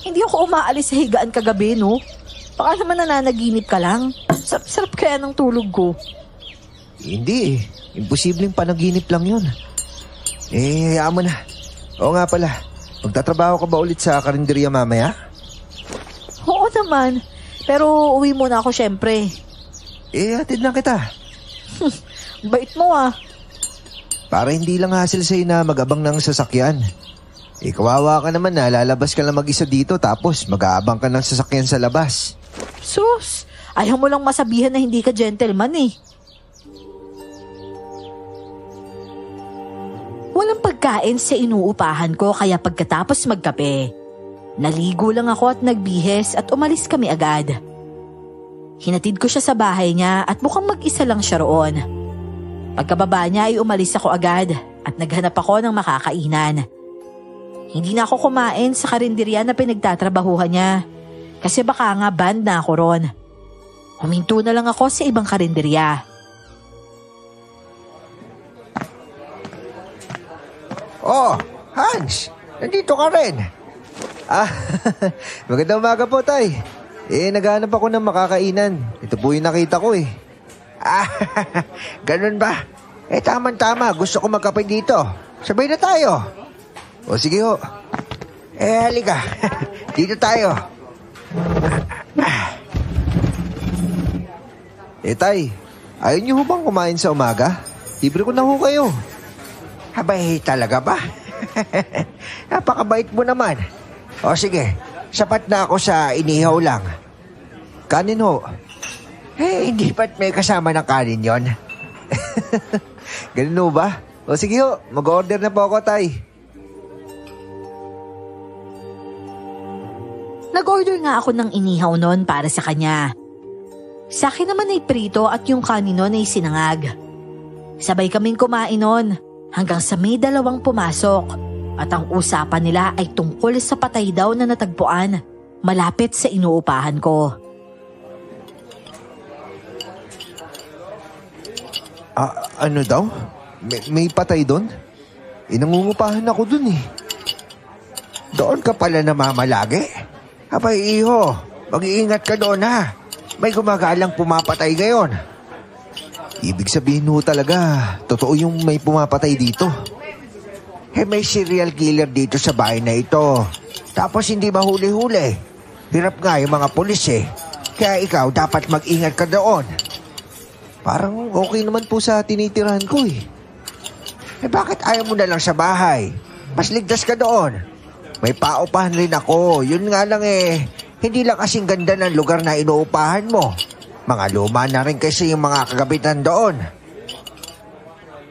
Hindi ako umaalis sa higaan kagabi no. Baka naman nananaginip ka lang. Sarap kaya ng tulog ko. Hindi eh. Imposibleng panaginip lang yun. Hayaan mo na. Oo nga pala. Magtatrabaho ka ba ulit sa karinderya mamaya? Oo naman. Pero uwi muna ako syempre. Hatid na kita. Bait mo ah. Para hindi lang hassle sa'yo na mag-abang ng sasakyan. Kawawa ka naman na lalabas ka lang mag-isa dito tapos mag-aabang ka ng sasakyan sa labas. Sus, ayaw mo lang masabihan na hindi ka gentleman eh. Walang pagkain sa inuupahan ko kaya pagkatapos magkape, naligo lang ako at nagbihes at umalis kami agad. Hinatid ko siya sa bahay niya at mukhang mag-isa lang siya roon. Pagkababa niya ay umalis ako agad at naghanap ako ng makakainan. Hindi na ako kumain sa karinderya na pinagtatrabahuhan niya kasi baka nga banned na ako ron. Huminto na lang ako sa ibang karinderya. Oh, Hans! Nandito ka rin. Magandang umaga po, tay. Naghahanap ako ng makakainan. Ito po yung nakita ko eh. Ganun ba? Tama-tama. Gusto ko magkape dito. Sabay na tayo. O sige ho. Halika. Dito tayo. Tay, ayaw niyo bang kumain sa umaga? Libre ko na ho kayo. Abay, talaga ba? Napakabait mo naman. O sige, sapat na ako sa inihaw lang. Kanin ho. Hindi ba't may kasama ng kanin yon? Ganun ho ba? O sige ho, mag-order na po ako, tay. Nag-order nga ako ng inihaw noon para sa kanya. Sa akin naman ay prito at yung kanin noon ay sinangag. Sabay kaming kumain noon hanggang sa may 2 pumasok at ang usapan nila ay tungkol sa patay daw na natagpuan malapit sa inuupahan ko. Ano daw? May patay doon? Nangungupahan ako dun eh. Doon ka pala namamalagi? Abay, iho. Mag-iingat ka doon ha. May gumagalang pumapatay ngayon. Ibig sabihin ho talaga, totoo yung may pumapatay dito. May serial killer dito sa bahay na ito. Tapos hindi mahuli-huli. Hirap nga yung mga pulis Kaya ikaw dapat mag-ingat ka doon. Parang okay naman po sa tinitirahan ko bakit ayaw mo na lang sa bahay? Mas ligtas ka doon. May paupahan rin ako. Yun nga lang hindi lang kasing ganda ng lugar na inuupahan mo. Mga luma na rin kasi yung mga kagabitan doon.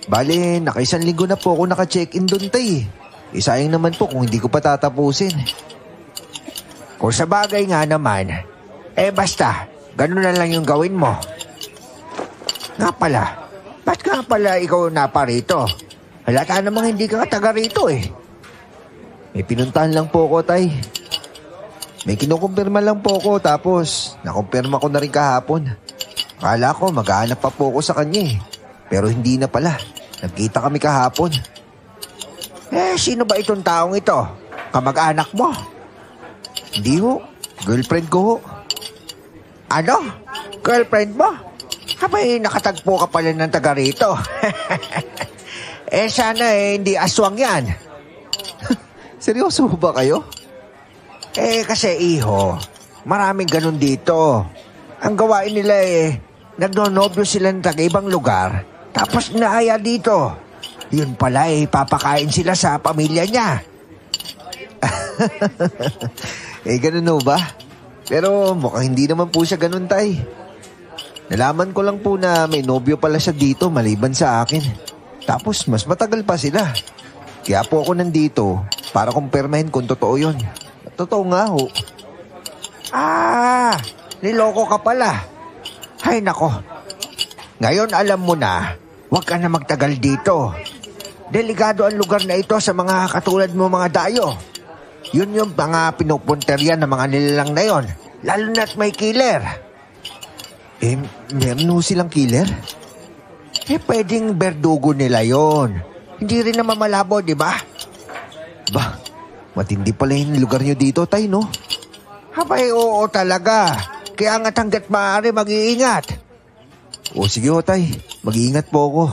Bale, naka-1 linggo na po ako naka-check-in doon tay. Sayang naman po kung hindi ko pa tatapusin. Kung sa bagay nga naman, basta, ganun na lang yung gawin mo. Nga pala, ba't nga pala ikaw naparito? Halata namang hindi ka taga rito May pinuntahan lang po ako tay. May kinukumpirma lang po ako tapos nakumpirma ko na rin kahapon. Akala ko maghahanap pa po ako sa kanya pero hindi na pala. Nagkita kami kahapon. Sino ba itong taong ito? Kamag-anak mo? Hindi ho. Girlfriend ko ho. Ano? Girlfriend mo? Abay, nakatagpo ka pala ng taga rito. Sana hindi aswang yan. Seryoso ba kayo? Kasi iho, maraming ganun dito. Ang gawain nila nagnonobyo sila ng taga-ibang lugar, tapos naaya dito. Yun pala papakain sila sa pamilya niya. Ganun ho ba? Pero mukhang hindi naman po siya ganun tay. Nalaman ko lang po na may nobyo pala siya dito maliban sa akin. Tapos mas matagal pa sila. Kaya po ako nandito para kumpirmahin kung totoo yun. Totoo nga ho. Niloko ka pala. Hay nako. Ngayon alam mo na, huwag ka na magtagal dito. Delikado ang lugar na ito sa mga katulad mo mga dayo. Yun yung mga pinupunterya ng mga nilalang na yon. Lalo na't may killer. Meron ho silang killer? Pwedeng berdugo nila yon. Hindi rin naman malabo, di ba? Bah, matindi pala yung lugar nyo dito, tay, no? Habay, oo talaga. Kaya nga't hanggat maaari mag-iingat. O sige ho, tay. Mag-iingat po ako.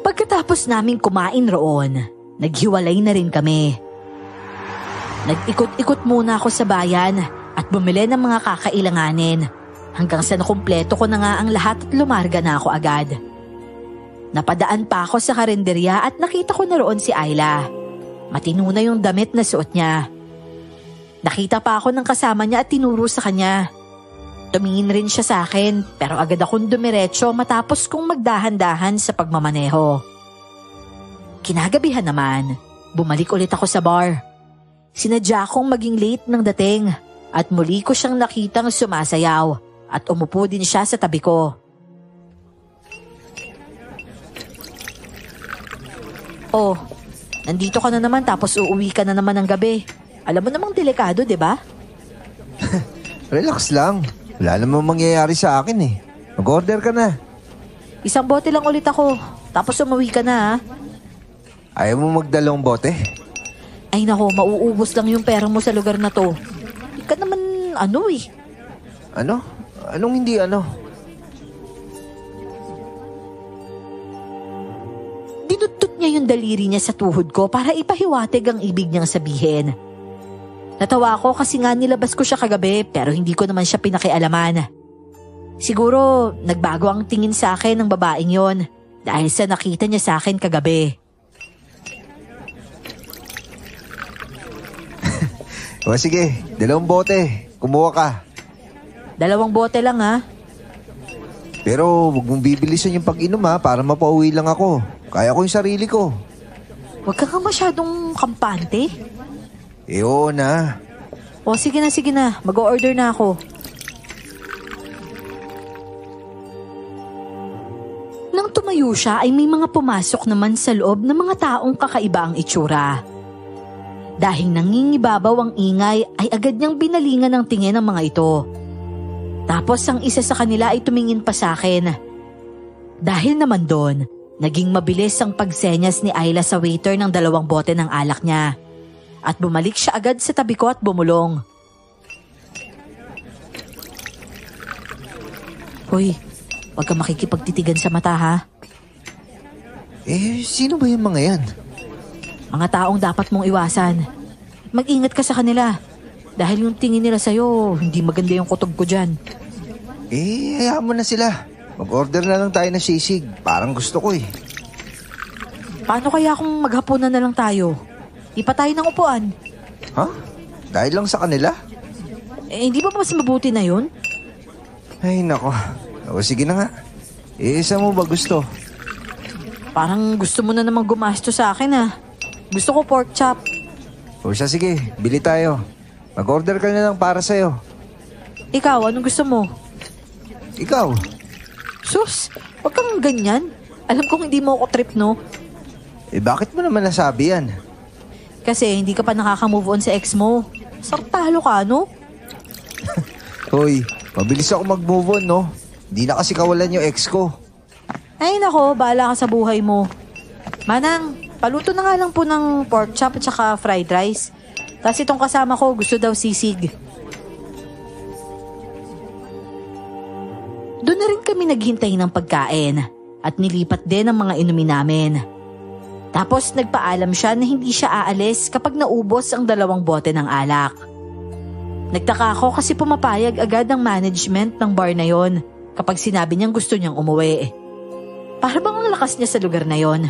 Pagkatapos naming kumain roon, naghiwalay na rin kami. Nag-ikot-ikot muna ako sa bayan at bumili ng mga kakailanganin hanggang sa nakumpleto ko na nga ang lahat at lumarga na ako agad. Napadaan pa ako sa karinderya at nakita ko na roon si Ayla. Matino na yung damit na suot niya. Nakita pa ako ng kasama niya at tinuro sa kanya. Tumingin rin siya sa akin pero agad akong dumiretso matapos kong magdahan-dahan sa pagmamaneho. Kinagabihan naman, bumalik ulit ako sa bar. Sinadya kong maging late ng dating at muli ko siyang nakitang sumasayaw at umupo din siya sa tabi ko. Oh, nandito ka na naman tapos uuwi ka na naman ng gabi. Alam mo namang delikado, di ba? Relax lang. Wala namang mangyayari sa akin Mag-order ka na. 1 bote lang ulit ako. Tapos umuwi ka na ha. Ayaw mo magdalawang bote? Ay nako, mauubos lang yung pera mo sa lugar na to. Hindi ka naman Ano? Anong hindi ano? Dinutut niya yung daliri niya sa tuhod ko para ipahiwatig ang ibig niyang sabihin. Natawa ako kasi nga nilabas ko siya kagabi pero hindi ko naman siya pinakialaman. Siguro nagbago ang tingin sa akin ng babaeng yon dahil sa nakita niya sa akin kagabi. O sige, 2 bote. Kumuha ka. 2 bote lang ha. Pero huwag mong bibilisan yung pag-inom para mapauwi lang ako. Kaya ko yung sarili ko. Huwag ka nga masyadong kampante. Oo na. O sige na. Mag-o-order na ako. Nang tumayo siya ay may mga pumasok naman sa loob ng mga taong kakaiba ang itsura. Dahil nangingibabaw ang ingay ay agad niyang binalingan ng tingin ng mga ito. Tapos ang isa sa kanila ay tumingin pa sa akin. Dahil naman doon, naging mabilis ang pagsenyas ni Ayla sa waiter ng 2 bote ng alak niya. at bumalik siya agad sa tabi ko at bumulong. Hoy, huwag kang makikipagtitigan sa mata ha. Sino ba yung mga yan? Mga taong dapat mong iwasan. Mag-ingat ka sa kanila. Dahil yung tingin nila sa'yo, hindi maganda yung kutob ko dyan. Hayaan mo na sila. Mag-order na lang tayo ng sisig. Parang gusto ko eh. Paano kaya kung maghapunan na lang tayo? Ipa tayo ng upuan. Ha? Dahil lang sa kanila? Hindi ba mas mabuti na yun? Ay, nako. Sige na nga. Isa mo ba gusto? Parang gusto mo na namang gumasto sa akin ah. Gusto ko pork chop. O siya, sige. Bili tayo. Mag-order ka na lang para sa'yo. Ikaw, anong gusto mo? Ikaw? Sus, wag kang ganyan. Alam kong hindi mo ako trip, no? Bakit mo naman nasabi yan? Kasi hindi ka pa nakaka-move on sa ex mo. Sartalo ka, no? Hoy, mabilis ako mag-move on, no? Hindi na kasi kawalan yung ex ko. Ay nako, bahala ka sa buhay mo. Manang, paluto na nga lang po ng pork chop at saka fried rice. Tapos itong kasama ko, gusto daw sisig. Doon na rin kami naghintay ng pagkain at nilipat din ang mga inumin namin. Tapos nagpaalam siya na hindi siya aalis kapag naubos ang 2 bote ng alak. Nagtaka ako kasi pumapayag agad ang management ng bar na yon kapag sinabi niyang gusto niyang umuwi. Para bang ang lakas niya sa lugar na yon.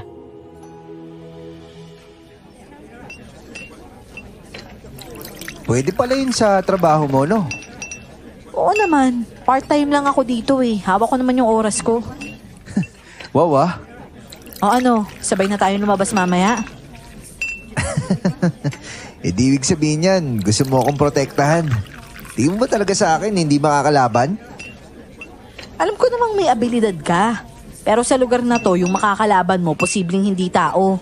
Pwede pala yun sa trabaho mo, no? Oo naman, part-time lang ako dito eh. Hawak ko naman yung oras ko. Wow ah. O ano, sabay na tayo lumabas mamaya? Di ibig sabihin yan, gusto mo akong protektahan. Di mo ba talaga sa akin hindi makakalaban? Alam ko namang may abilidad ka. Pero sa lugar na to, yung makakalaban mo, posibleng hindi tao.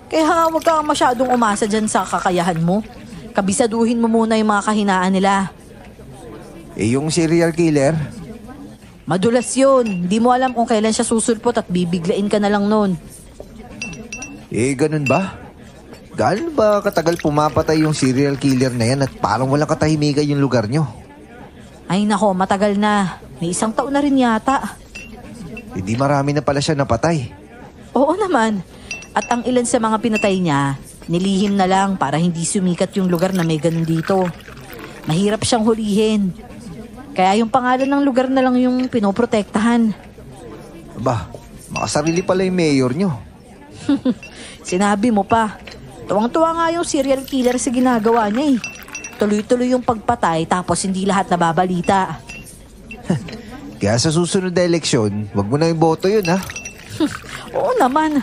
Kaya huwag kang masyadong umasa dyan sa kakayahan mo. Kabisaduhin mo muna yung mga kahinaan nila. Yung serial killer? Madulas yun. Hindi mo alam kung kailan siya susulpot at bibiglain ka na lang nun. Ganun ba? Gaano ba katagal pumapatay yung serial killer na yan at parang walang katahimikan yung lugar nyo? Ay nako, matagal na. May 1 taon na rin yata. Di marami na pala siya napatay. Oo naman. At ang ilan sa mga pinatay niya, nilihim na lang para hindi sumikat yung lugar na may ganun dito. Mahirap siyang hulihin. Kaya yung pangalan ng lugar na lang yung pinoprotektahan. Aba, makasarili pala yung mayor nyo. Sinabi mo pa. Tuwang-tuwa nga yung serial killer sa ginagawa niya eh. Tuloy-tuloy yung pagpatay tapos hindi lahat nababalita. Kaya sa susunod na eleksyon, wag mo na yung boto yun ha. Oo naman.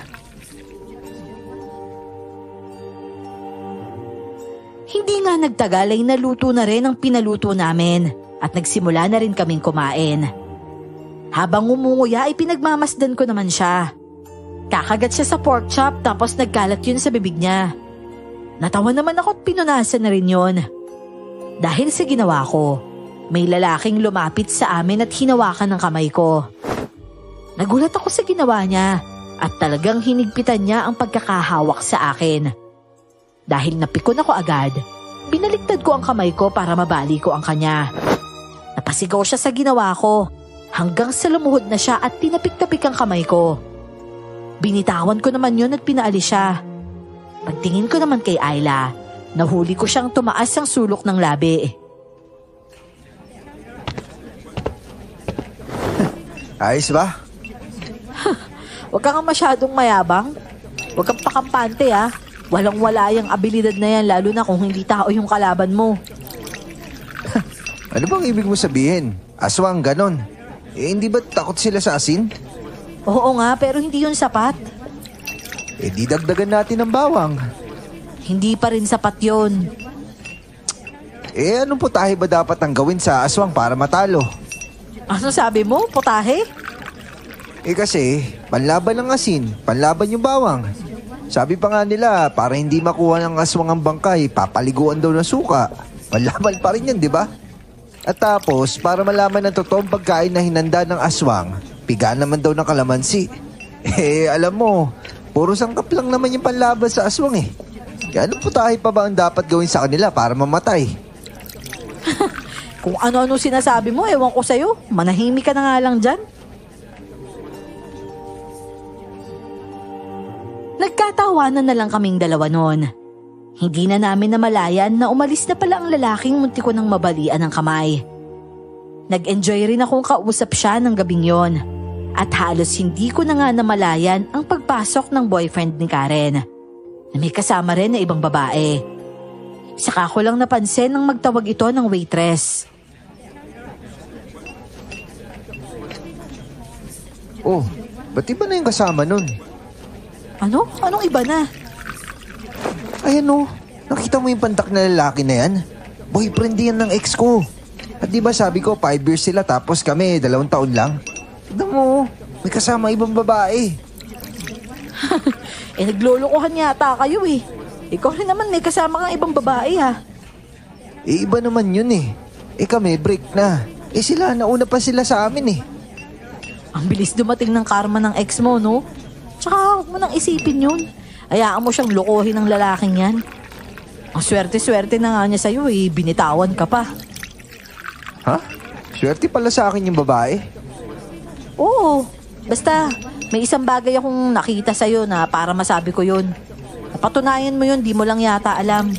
Hindi nga nagtagal ay naluto na rin ang pinaluto namin at nagsimula na rin kaming kumain. Habang umunguya ay pinagmamasdan ko naman siya. Kakagat siya sa pork chop tapos nagkalat yun sa bibig niya. Natawa naman ako at pinunasan na rin yun. Dahil sa ginawa ko, may lalaking lumapit sa amin at hinawakan ng kamay ko. Nagulat ako sa ginawa niya at talagang hinigpitan niya ang pagkakahawak sa akin. Dahil napikon ako agad, binaliktad ko ang kamay ko para mabali ko ang kanya. Napasigaw siya sa ginawa ko hanggang sa lumuhod na siya at tinapik-tapik ang kamay ko. Binitawan ko naman yun at pinaalis siya. Pagtingin ko naman kay Ayla, nahuli ko siyang tumaas ang sulok ng labi. Ayos ba? Huwag kang masyadong mayabang. Huwag kang pakampante ah. Walang-wala yung abilidad na yan lalo na kung hindi tao yung kalaban mo. Ano bang ibig mo sabihin? Aswang ganon. Hindi ba takot sila sa asin? Oo nga, pero hindi yun sapat. Di dagdagan natin ng bawang. Hindi pa rin sapat yun. Anong putahe ba dapat ang gawin sa aswang para matalo? Ano sabi mo? Putahe? Kasi, panlaban ng asin, panlaban yung bawang. Sabi pa nga nila, para hindi makuha ng aswang ang bangkay, papaliguan daw ng suka. Panlaban pa rin yan, di ba? At tapos, para malaman ng totoong pagkain na hinanda ng aswang, piga naman daw ng kalamansi. Alam mo, puro sangkap lang naman yung panlaban sa aswang eh. Anong putahe pa ba ang dapat gawin sa kanila para mamatay? Kung ano-ano sinasabi mo, ewan ko sa'yo. Manahimik ka na nga lang dyan. Nagkatawanan na lang kaming dalawa noon. Hindi na namin namalayan na umalis na pala ang lalaking munti ko nang mabalian ng kamay. Nag-enjoy rin akong kausap siya ng gabing yon. At halos hindi ko na nga namalayan ang pagpasok ng boyfriend ni Karen. Na may kasama rin na ibang babae. Saka ko lang napansin nang magtawag ito ng waitress. Oh, ba't iba na yung kasama nun? Ano? Anong iba na? Ayan oh, nakita mo yung pandak na lalaki na yan? Boyfriend yan ng ex ko. At di ba sabi ko 5 years sila tapos kami 2 taon lang? Tignan mo, may kasama ibang babae. Naglolokohan yata kayo eh. Ikaw rin naman may kasama kang ibang babae ha. Iba naman yun eh. Kami break na. Sila, nauna pa sila sa amin eh. Ang bilis dumating ng karma ng ex mo, no? Tsaka huwag mo nang isipin yun. Hayaan mo siyang lokohin ng lalaking yan. Ang swerte-swerte na nga niya sa'yo eh. Binitawan ka pa. Ha? Swerte pala sa akin yung babae? Oo. Basta, may isang bagay akong nakita sa'yo na para masabi ko yun. Napatunayan mo yun, di mo lang yata alam.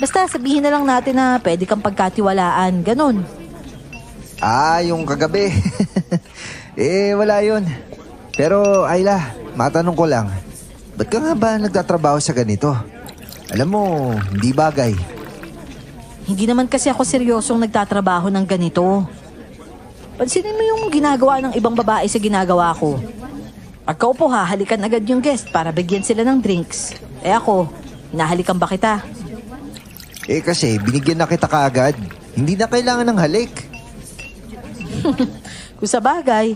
Basta sabihin na lang natin na pwede kang pagkatiwalaan. Ganon. Yung kagabi. Wala yun. Pero, Ayla, matanong ko lang. Ba't ka nga ba nagtatrabaho sa ganito? Alam mo, hindi bagay. Hindi naman kasi ako seryosong nagtatrabaho ng ganito. Pansinin mo yung ginagawa ng ibang babae sa ginagawa ko. Pagkaupo hahalikan agad yung guest para bigyan sila ng drinks. Ako, hinahalikan ba kita? Kasi binigyan na kita kaagad. Hindi na kailangan ng halik. Kung sa bagay.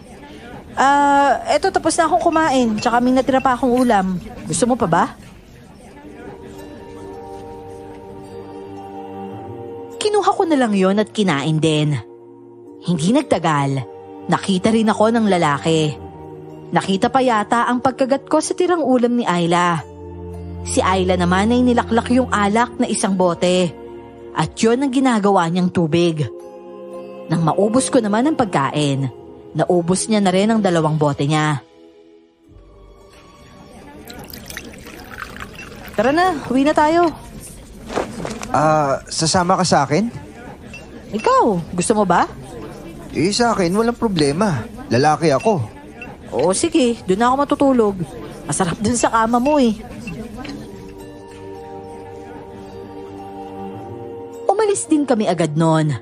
Eto tapos na akong kumain. Tsaka may natira pa akong ulam. Gusto mo pa ba? Kinuha ko na lang yon at kinain din. Hindi nagtagal. Nakita rin ako ng lalaki. Nakita pa yata ang pagkagat ko sa tirang ulam ni Ayla. Si Ayla naman ay nilaklak yung alak na isang bote. At yun ang ginagawa niyang tubig. Nang maubos ko naman ang pagkain, naubos niya na rin ang 2 bote niya. Tara na, uwi na tayo. Sasama ka sa akin? Ikaw, gusto mo ba? Sa akin, walang problema. Lalaki ako. Oo, sige, doon na ako matutulog. Masarap dun sa kama mo eh. Umalis din kami agad noon.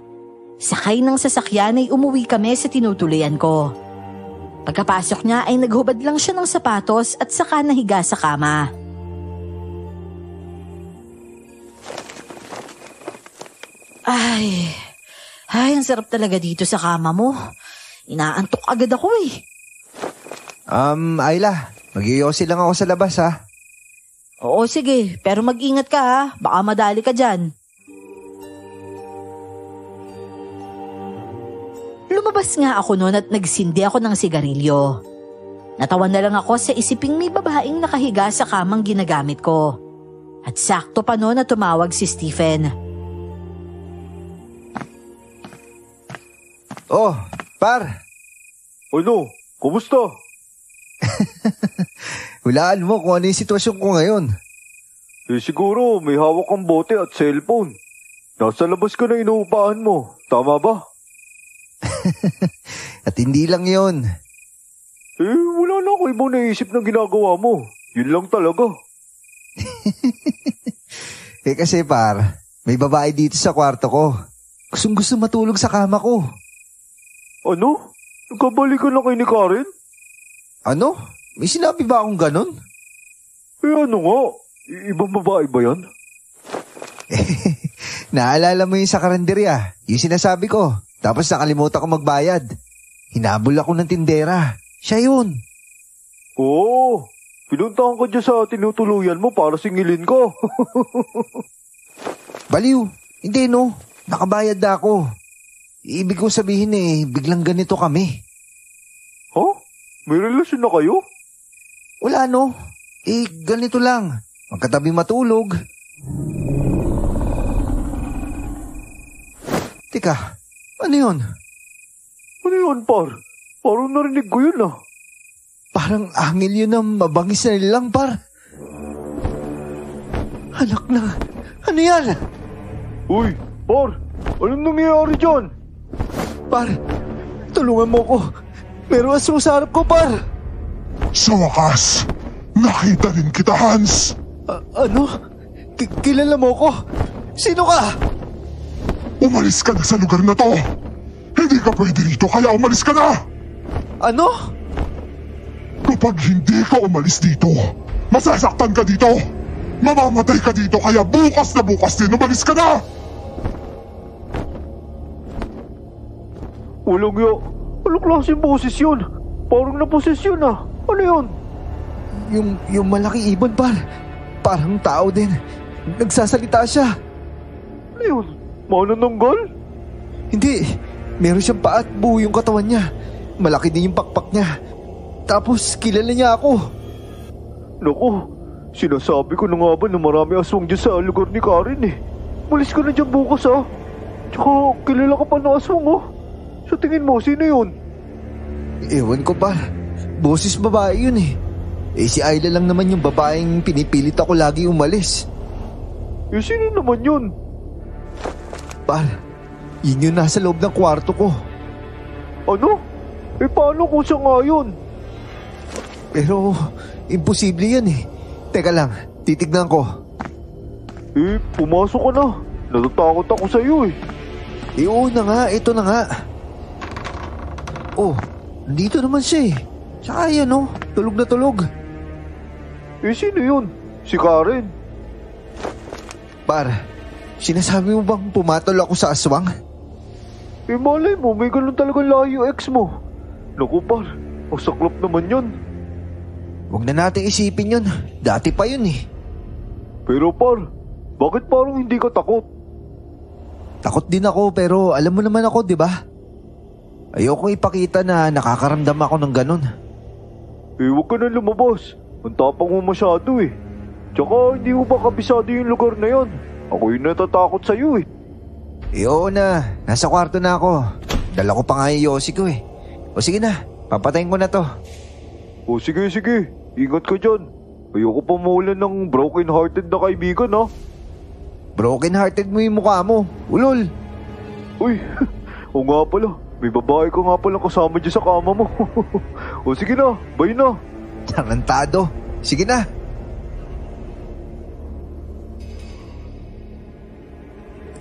Sakay ng sasakyan ay umuwi kami sa tinutuloyan ko. Pagkapasok niya ay naghubad lang siya ng sapatos at saka nahiga sa kama. Ay, ang sarap talaga dito sa kama mo. Inaantok agad ako eh. Ayla, mag-iyosi lang ako sa labas ha. Oo, sige. Pero mag-ingat ka ha. Baka madali ka dyan. Lumabas nga ako noon at nagsindi ako ng sigarilyo. Natawan na lang ako sa isiping may babaeng nakahiga sa kamang ginagamit ko. At sakto pa noon na tumawag si Stephen. Oh, par. Ano? Kumusta? Hulaan mo kung ano yung sitwasyon ko ngayon. Siguro may hawak kang bote at cellphone. Nasa labas ka na inuupahan mo. Tama ba? At hindi lang yon. Wala na ako ibang naisip na ginagawa mo. Yun lang talaga. Kasi par, may babae dito sa kwarto ko. Gustong gusto matulog sa kama ko. Ano? Nagkabalikan na kay ni Karen? Ano? May sinabi ba akong ganon? Ano nga? Ibang babae ba yan? Naalala mo yung sa karinderya, yung sinasabi ko. Tapos nakalimutan ko magbayad. Hinabol ako ng tindera. Siya yun. Oo. Pinuntahan ka dyan sa tinutuluyan mo para singilin ko. Baliw. Hindi no. Nakabayad na ako. Ibig ko sabihin biglang ganito kami. Ha? May relasyon na kayo? Wala no. Ganito lang. Magkatabi matulog. Teka, ano yun? Ano yun, par? Parang narinig ko yun ah. Parang angel yun na mabangis na nilang, par. Anak na, ano yan? Uy, par, anong nangyayari dyan? Par, tulungan mo ko. Meron aswang sa harap ko, par. Sa wakas, nakita rin kita, Hans. Ano? Kilala mo ko? Sino ka? Umalis ka na sa lugar na to. Hindi ka pwede rito, kaya umalis ka na. Ano? Kapag hindi ka umalis dito, masasaktan ka dito. Mamamatay ka dito, kaya bukas na bukas din umalis ka na. Walang ya. Anong klaseng boses yun? Parang naposes yun ah. Ano yun? Yung malaki ibon, par. Parang tao din. Nagsasalita siya. Ano yun? Manananggal? Hindi. Meron siyang paa at buo yung katawan niya. Malaki din yung pakpak niya. Tapos kilala niya ako. Naku, sinasabi ko na nga ba na marami aswang dyan sa lugar ni Karen eh. Malis ka na dyan bukas ah. Tsaka kilala ka pa ng aswang oh. Sa tingin mo, sino yun? Ewan ko, par. Boses babae yun eh. Si Ayla lang naman yung babaeng pinipilit ako lagi umalis. Sino naman yun? Par, yun yung nasa loob ng kwarto ko. Ano? Paano kung siya nga yun? Pero, imposible yan eh. Teka lang, titignan ko. Pumasok ka na. Natatakot ako sa iyo eh. Oo na nga, ito na nga. Oh, dito naman siya eh. Tsaka yan oh, tulog na tulog. Sino yun? Si Karen? Par, sinasabi mo bang pumatol ako sa aswang? Malay mo, may ganun talagang layo ex mo. Naku par, masaklap naman yun. Huwag na natin isipin yun. Dati pa yun eh. Pero par, bakit parang hindi ka takot? Takot din ako pero alam mo naman ako, di ba? Ayokong ipakita na nakakaramdam ako ng ganun. Huwag ka na lumabas. Ang tapang mo masyado eh. Tsaka hindi mo ba kabisado yung lugar na yan? Ako yung natatakot sa'yo eh. Oo na, nasa kwarto na ako. Dala ko pa nga yung Yossi ko eh. O sige na, papatayin ko na to. O sige. Ingat ka dyan. Ayoko pa mawalan ng broken-hearted na kaibigan ha. Broken-hearted mo yung mukha mo. Ulol. Uy, o nga pala. May babae ka nga pala kasama dyan sa kama mo. O sige na, bye na. Tarantado. Sige na.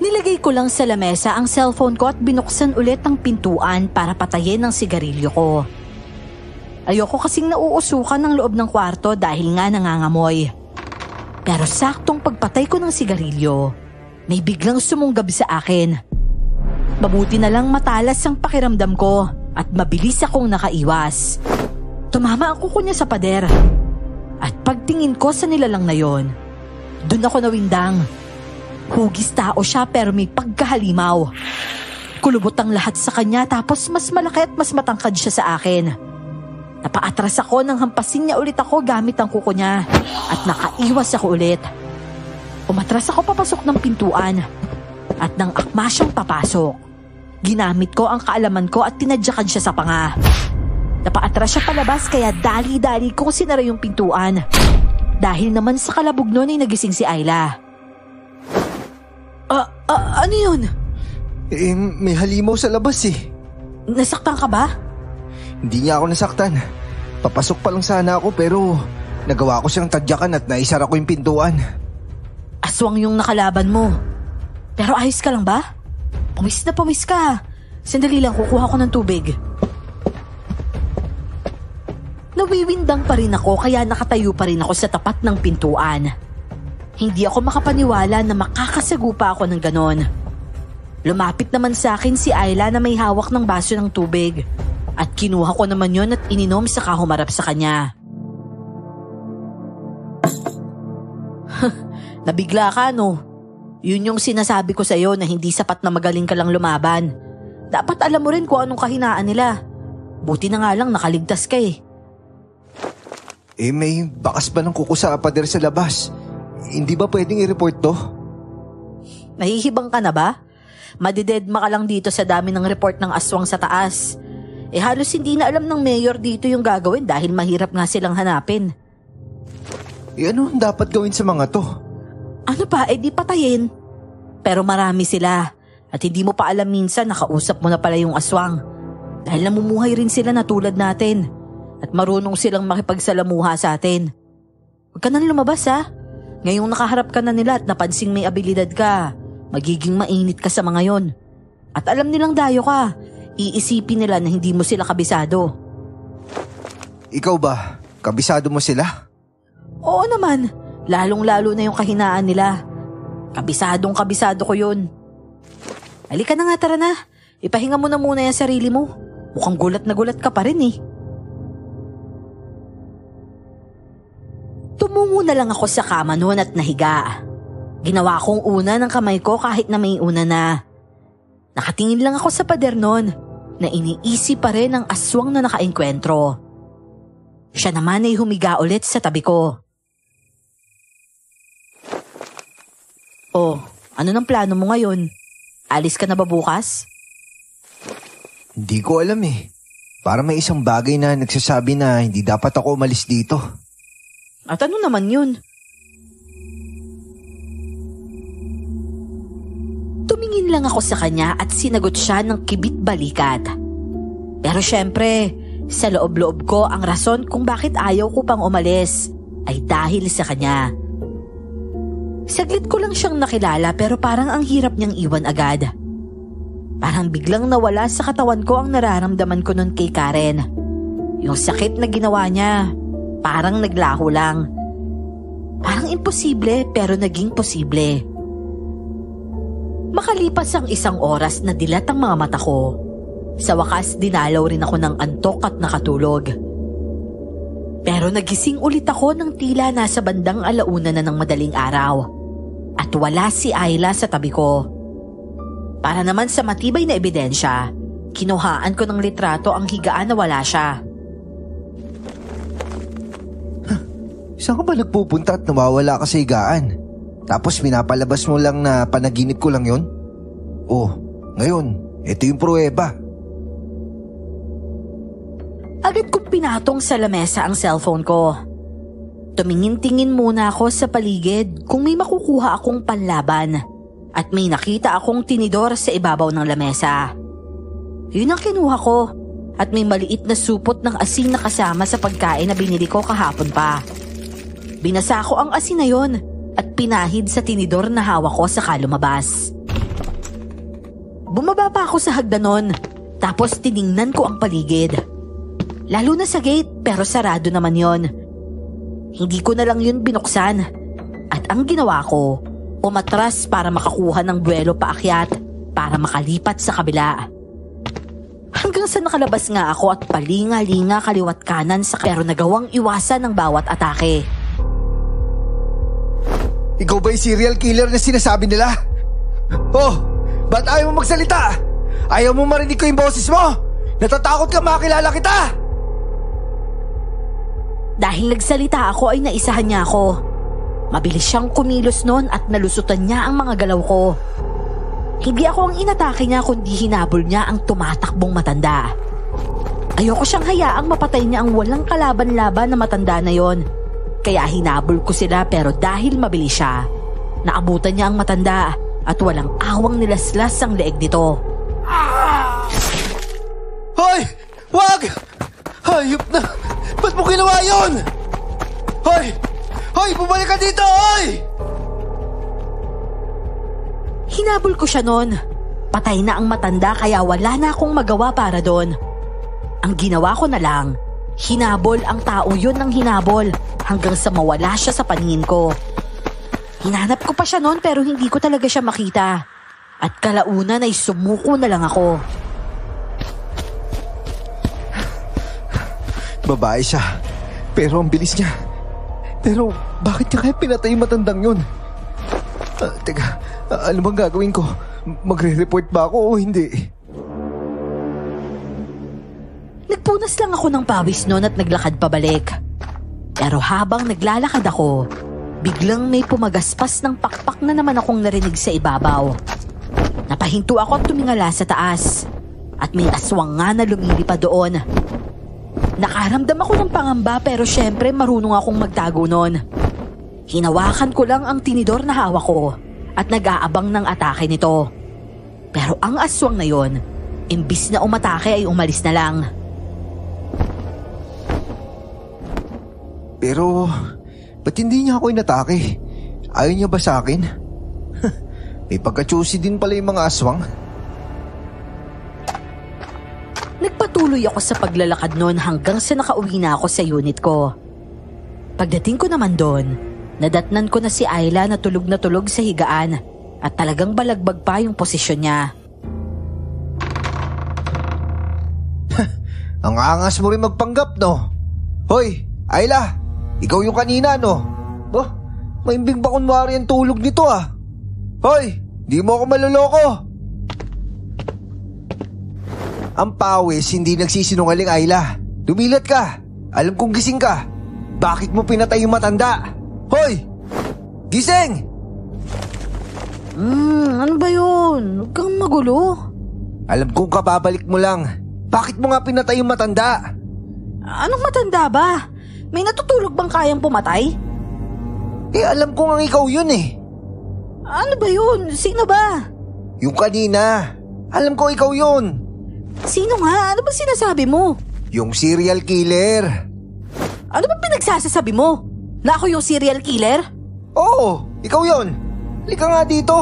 Nilagay ko lang sa lamesa ang cellphone ko at binuksan ulit ang pintuan para patayin ang sigarilyo ko. Ayoko kasing nauusukan ng loob ng kwarto dahil nga nangangamoy. Pero saktong pagpatay ko ng sigarilyo, may biglang sumunggab sa akin. Mabuti na lang matalas ang pakiramdam ko at mabilis akong nakaiwas. Tumama ang kuko niya sa pader. At pagtingin ko sa nilalang na yon, dun ako nawindang. Hugis tao siya pero may pagkahalimaw. Kulubot ang lahat sa kanya tapos mas malaki at mas matangkad siya sa akin. Napaatras ako nang hampasin niya ulit ako gamit ang kuko niya at nakaiwas ako ulit. Umatras ako papasok ng pintuan at nang akma siyang papasok. Ginamit ko ang kaalaman ko at tinadyakan siya sa panga. Napaatras siya palabas kaya dali-dali kong sinara yung pintuan. Dahil naman sa kalabog nun ay nagising si Ayla. Ano yun? May halimaw sa labas eh. Nasaktan ka ba? Hindi niya ako nasaktan. Papasok pa lang sana ako pero nagawa ko siyang tadyakan at naisara ko yung pintuan. Aswang yung nakalaban mo. Pero ayos ka lang ba? Pumis na pumis ka. Sandali lang, kukuha ko ng tubig. Nawiwindang pa rin ako kaya nakatayo pa rin ako sa tapat ng pintuan. Hindi ako makapaniwala na makakasagupa ako ng ganon. Lumapit naman sa akin si Ayla na may hawak ng baso ng tubig. At kinuha ko naman yon at ininom saka humarap sa kanya. Nabigla ka no? Yun yung sinasabi ko sa'yo na hindi sapat na magaling ka lang lumaban. Dapat alam mo rin kung anong kahinaan nila. Buti na nga lang nakaligtas ka eh. May bakas ba ng kuko sa pader sa labas? Hindi ba pwedeng i-report to? Nahihibang ka na ba? Madidedma ka lang dito sa dami ng report ng aswang sa taas. Halos hindi na alam ng mayor dito yung gagawin dahil mahirap nga silang hanapin. Ano ang dapat gawin sa mga to? Ano pa, di patayin. Pero marami sila at hindi mo pa alam minsan nakausap mo na pala yung aswang. Dahil namumuhay rin sila na tulad natin at marunong silang makipagsalamuha sa atin. Huwag ka nang lumabas ha. Ngayong nakaharap ka na nila at napansing may abilidad ka, magiging mainit ka sa mga yon. At alam nilang dayo ka, iisipin nila na hindi mo sila kabisado. Ikaw ba? Kabisado mo sila? Oo naman, lalong-lalo na yung kahinaan nila. Kabisado ko yun. Halika na nga, tara na. Ipahinga mo na muna yung sarili mo. Mukhang gulat na gulat ka pa rin eh. Tumungo na lang ako sa kama noon at nahiga. Ginawa kong una ng kamay ko kahit na may una na. Nakatingin lang ako sa pader noon na iniisip pa rin ang aswang na nakaengkwentro. Siya naman ay humiga ulit sa tabi ko. Oh, ano nang plano mo ngayon? Alis ka na ba bukas? Hindi ko alam eh. Para may isang bagay na nagsasabi na hindi dapat ako umalis dito. At ano naman yun? Tumingin lang ako sa kanya at sinagot siya ng kibit-balikat. Pero syempre, sa loob-loob ko ang rason kung bakit ayaw ko pang umalis ay dahil sa kanya. Saglit ko lang siyang nakilala pero parang ang hirap niyang iwan agad. Parang biglang nawala sa katawan ko ang nararamdaman ko nun kay Karen. Yung sakit na ginawa niya, parang naglaho lang. Parang imposible pero naging posible. Makalipas ang 1 oras na dilat ang mga mata ko. Sa wakas dinalaw rin ako ng antok at nakatulog. Pero nagising ulit ako ng tila nasa bandang 1:00 na ng madaling araw. At wala si Ayla sa tabi ko. Para naman sa matibay na ebidensya, kinuhaan ko ng litrato ang higaan na wala siya. Saan ka ba nagpupunta at nawawala ka sa higaan? Tapos pinapalabas mo lang na panaginip ko lang yon? Oh, ngayon, ito yung pruweba. Agad kong pinatong sa lamesa ang cellphone ko. Tumingin-tingin muna ako sa paligid kung may makukuha akong panlaban at may nakita akong tinidor sa ibabaw ng lamesa. Yun ang kinuha ko at may maliit na supot ng asin na kasama sa pagkain na binili ko kahapon pa. Binasa ko ang asin na yon at pinahid sa tinidor na hawak ko saka lumabas. Bumaba pa ako sa hagdanon tapos tiningnan ko ang paligid. Lalo na sa gate pero sarado naman yon. Hindi ko na lang yun binuksan at ang ginawa ko, umatras para makakuha ng buwelo paakyat para makalipat sa kabila. Hanggang sa nakalabas nga ako at palinga-linga kaliwat kanan sa pero nagawang iwasan ng bawat atake. Ikaw ba yung serial killer na sinasabi nila? Oh, ba't ayaw mo magsalita? Ayaw mo marinig ko yung boses mo? Natatakot ka makilala kita? Dahil nagsalita ako ay naisahan niya ako. Mabilis siyang kumilos noon at nalusutan niya ang mga galaw ko. Hindi ako ang inatake niya kundi hinabol niya ang tumatakbong matanda. Ayoko siyang hayaang mapatay niya ang walang kalaban-laban na matanda na yon. Kaya hinabol ko sila pero dahil mabilis siya, naabutan niya ang matanda at walang awang nilaslas ang leeg nito. Hoy! Wag! Hayop na! Ba't mo ginawa yun? Hoy! Hoy! Bumalik ka dito! Hoy! Hinabol ko siya noon. Patay na ang matanda kaya wala na akong magawa para doon. Ang ginawa ko na lang, hinabol ang tao yun ng hinabol hanggang sa mawala siya sa paningin ko. Hinanap ko pa siya noon pero hindi ko talaga siya makita. At kalaunan ay sumuko na lang ako. Babae siya, pero ang bilis niya. Pero bakit niya kaya pinatay yung matandang yun? Teka, ano bang gagawin ko? Magre-report ba ako o hindi? Nagpunas lang ako ng pawis noon at naglakad pabalik. Pero habang naglalakad ako, biglang may pumagaspas ng pakpak na naman akong narinig sa ibabaw. Napahinto ako at tumingala sa taas. At may aswang nga na lumilipad doon. Nakaramdam ako ng pangamba pero syempre marunong akong magtago noon. Hinawakan ko lang ang tinidor na hawak ko at nag-aabang ng atake nito. Pero ang aswang na yon, imbis na umatake ay umalis na lang. Pero, ba't hindi niya ako inatake? Ayaw niya ba sa akin? May pagka-choosy din pala yung mga aswang. Nagpatuloy ako sa paglalakad noon hanggang sa nakauwi na ako sa unit ko. Pagdating ko naman doon, nadatnan ko na si Ayla na tulog sa higaan at talagang balagbag pa yung posisyon niya. Ang angas mo rin magpanggap, no? Hoy, Ayla, ikaw yung kanina, no? Oh, maimbing ba kunwari ang tulog nito, ah? Hoy, di mo ako maloloko. Ang pawis, hindi nagsisinungaling, Ayla. Dumilat ka. Alam kong gising ka. Bakit mo pinatay yung matanda? Hoy! Gising! Ano ba yun? Huwag kang magulo. Alam kong kababalik mo lang. Bakit mo nga pinatay yung matanda? Anong matanda ba? May natutulog bang kayang pumatay? Alam ko nga ikaw yun eh. Ano ba yun? Sino ba? Yung kanina. Alam ko ikaw yun. Sino nga? Ano ba sinasabi mo? Yung serial killer. Ano ba pinagsasasabi mo? Na ako yung serial killer? Oo, ikaw yun. Halika nga dito.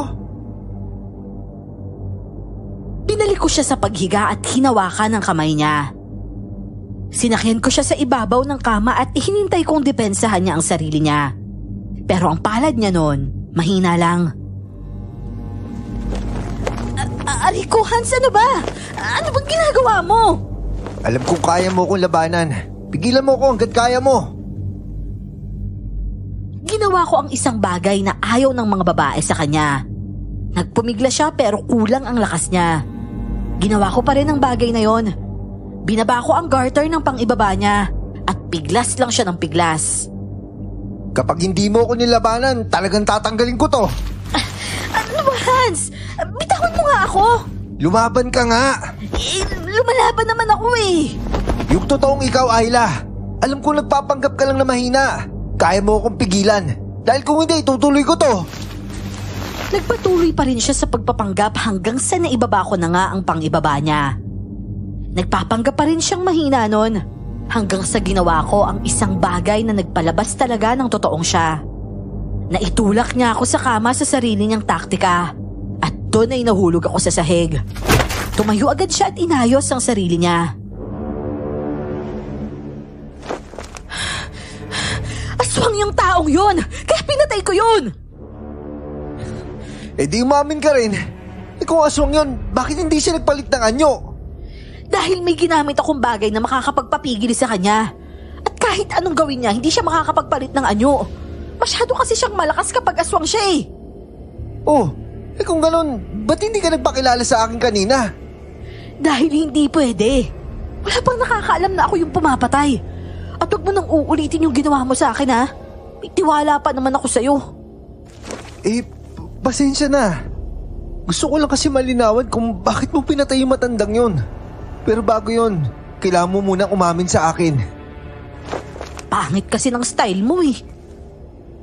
Binalik ko siya sa paghiga at hinawakan ng kamay niya. Sinakyan ko siya sa ibabaw ng kama at hinintay kong depensahan niya ang sarili niya. Pero ang palad niya noon, mahina lang. Ariko, Hans, ano ba? Ano bang ginagawa mo? Alam kong kaya mo kong labanan. Pigilan mo ko hanggat kaya mo. Ginawa ko ang isang bagay na ayaw ng mga babae sa kanya. Nagpumigla siya pero kulang ang lakas niya. Ginawa ko pa rin ang bagay na yon. Binaba ko ang garter ng pang-ibaba niya at piglas lang siya ng piglas. Kapag hindi mo ko nilabanan, talagang tatanggalin ko to. Ano ba, Hans? Bitawan mo nga ako. Lumaban ka nga. Lumalaban naman ako eh. Yung totoong ikaw, Ayla. Alam ko nagpapanggap ka lang na mahina. Kaya mo akong pigilan. Dahil kung hindi, tutuloy ko to. Nagpatuloy pa rin siya sa pagpapanggap hanggang sa naibaba ko na nga ang pang-ibaba niya. Nagpapanggap pa rin siyang mahina nun. Hanggang sa ginawa ko ang isang bagay na nagpalabas talaga ng totoong siya. Naitulak niya ako sa kama sa sarili niyang taktika. At doon ay nahulog ako sa sahig. Tumayo agad siya at inayos ang sarili niya. Aswang yung taong yun! Kaya pinatay ko yun! Di umamin ka rin. Kung aswang yun, bakit hindi siya nagpalit ng anyo? Dahil may ginamit akong bagay na makakapagpapigil sa kanya. At kahit anong gawin niya, hindi siya makakapagpalit ng anyo. Masyado kasi siyang malakas kapag aswang siya eh. Oh, kung ganun, ba't hindi ka nagpakilala sa akin kanina? Dahil hindi pwede. Wala pang nakakaalam na ako yung pumapatay. At huwag mo nang uulitin yung ginawa mo sa akin, ha? May tiwala pa naman ako sa'yo. Pasensya na. Gusto ko lang kasi malinawan kung bakit mo pinatay yung matandang yun. Pero bago yun, kailangan mo munang umamin sa akin. Pangit kasi ng style mo eh.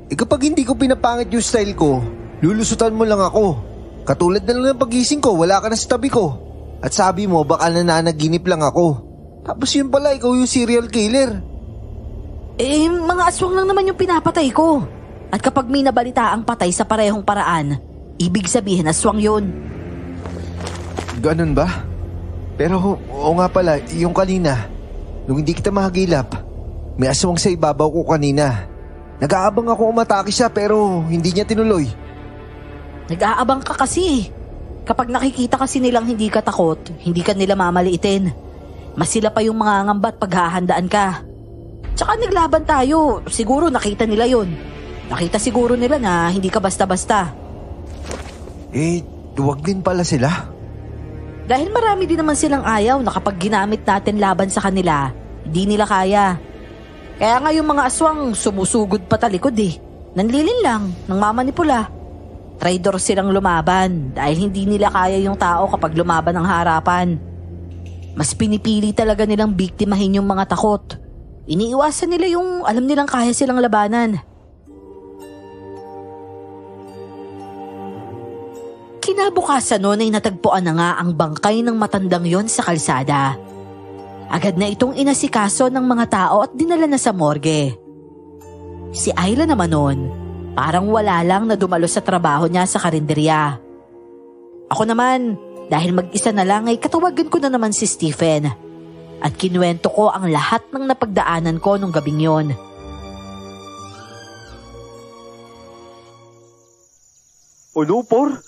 Kapag hindi ko pinapangit yung style ko, lulusutan mo lang ako. Katulad na lang ng pagising ko, wala ka na sa tabi ko. At sabi mo, baka nananaginip lang ako. Tapos yun pala, ikaw yung serial killer. Mga aswang lang naman yung pinapatay ko. At kapag may nabalita ang patay sa parehong paraan, ibig sabihin aswang yun. Ganun ba? Pero, oo nga pala, yung kanina, nung hindi kita mahagilap, may aswang sa ibabaw ko kanina. Nag-aabang ako umatake siya pero hindi niya tinuloy. Nag-aabang ka kasi. Kapag nakikita kasi nilang hindi ka takot, hindi ka nila mamaliitin. Mas sila pa yung mga ngamba at paghahandaan ka. Tsaka naglaban tayo, siguro nakita nila yun. Nakita siguro nila na hindi ka basta-basta. Duwag din pala sila. Dahil marami din naman silang ayaw na kapag ginamit natin laban sa kanila, hindi nila kaya. Kaya nga yung mga aswang sumusugod pa talikod eh. Nanlilin lang, nang mamanipula. Traidor silang lumaban dahil hindi nila kaya yung tao kapag lumaban ng harapan. Mas pinipili talaga nilang biktimahin yung mga takot. Iniiwasan nila yung alam nilang kaya silang labanan. Kinabukasan noon ay natagpuan na nga ang bangkay ng matandang yon sa kalsada. Agad na itong inasikaso ng mga tao at dinala na sa morgue. Si Ayla naman noon, parang wala lang na dumalo sa trabaho niya sa karinderya. Ako naman, dahil mag-isa na lang ay katawagan ko na naman si Stephen. At kinuwento ko ang lahat ng napagdaanan ko nung gabing yon. Ano, par?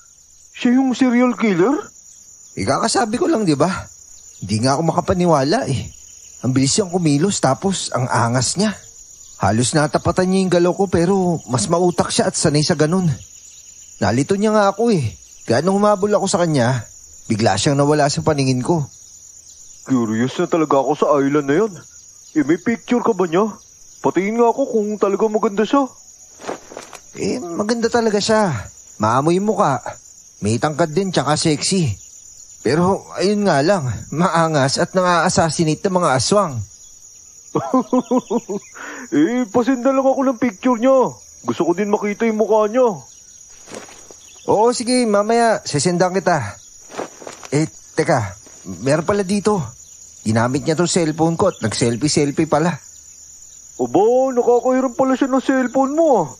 Siya yung serial killer? Ikakasabi ko lang, di ba? Hindi nga ako makapaniwala eh. Ang bilis niyang kumilos tapos ang angas niya. Halos natapatan niya yung galaw ko pero mas mautak siya at sanay sa ganun. Nalito niya nga ako eh. Kaya nung humabol ako sa kanya, bigla siyang nawala sa paningin ko. Curious na talaga ako sa island na yun. May picture ka ba niya? Patingin nga ako kung talaga maganda siya. Maganda talaga siya. Maamoy mukha. May tangkad din tsaka sexy. Pero ayun nga lang, maangas at nang-a-assassinate ng mga aswang. Pasenda lang ako ng picture niya. Gusto ko din makita yung mukha niya. Oo, sige, mamaya, sesendan kita. Teka, meron pala dito. Ginamit niya tong cellphone ko at nag-selfie pala. Aba, nakakahiram pala siya ng cellphone mo.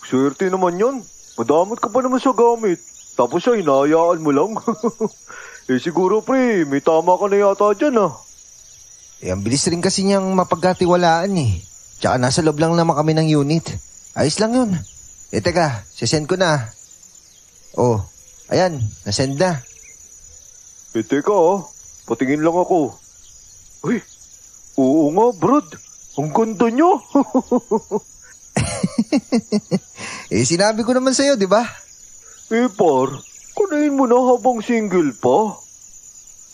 Swerte naman yun. Madamot ka pa naman sa gamit. Tapos siya, hinahayaan mo lang. Siguro pre, may tama ka na yata dyan Ang bilis rin kasi niyang mapagkatiwalaan eh. Tsaka nasa loob lang naman kami ng unit. Ayos lang yun. Teka, sisend ko na. Oh, ayan, nasend na. Teka patingin lang ako. Uy, oo nga brad, ang ganda niyo. Sinabi ko naman sa'yo, di ba? Par, kunain mo na habang single pa.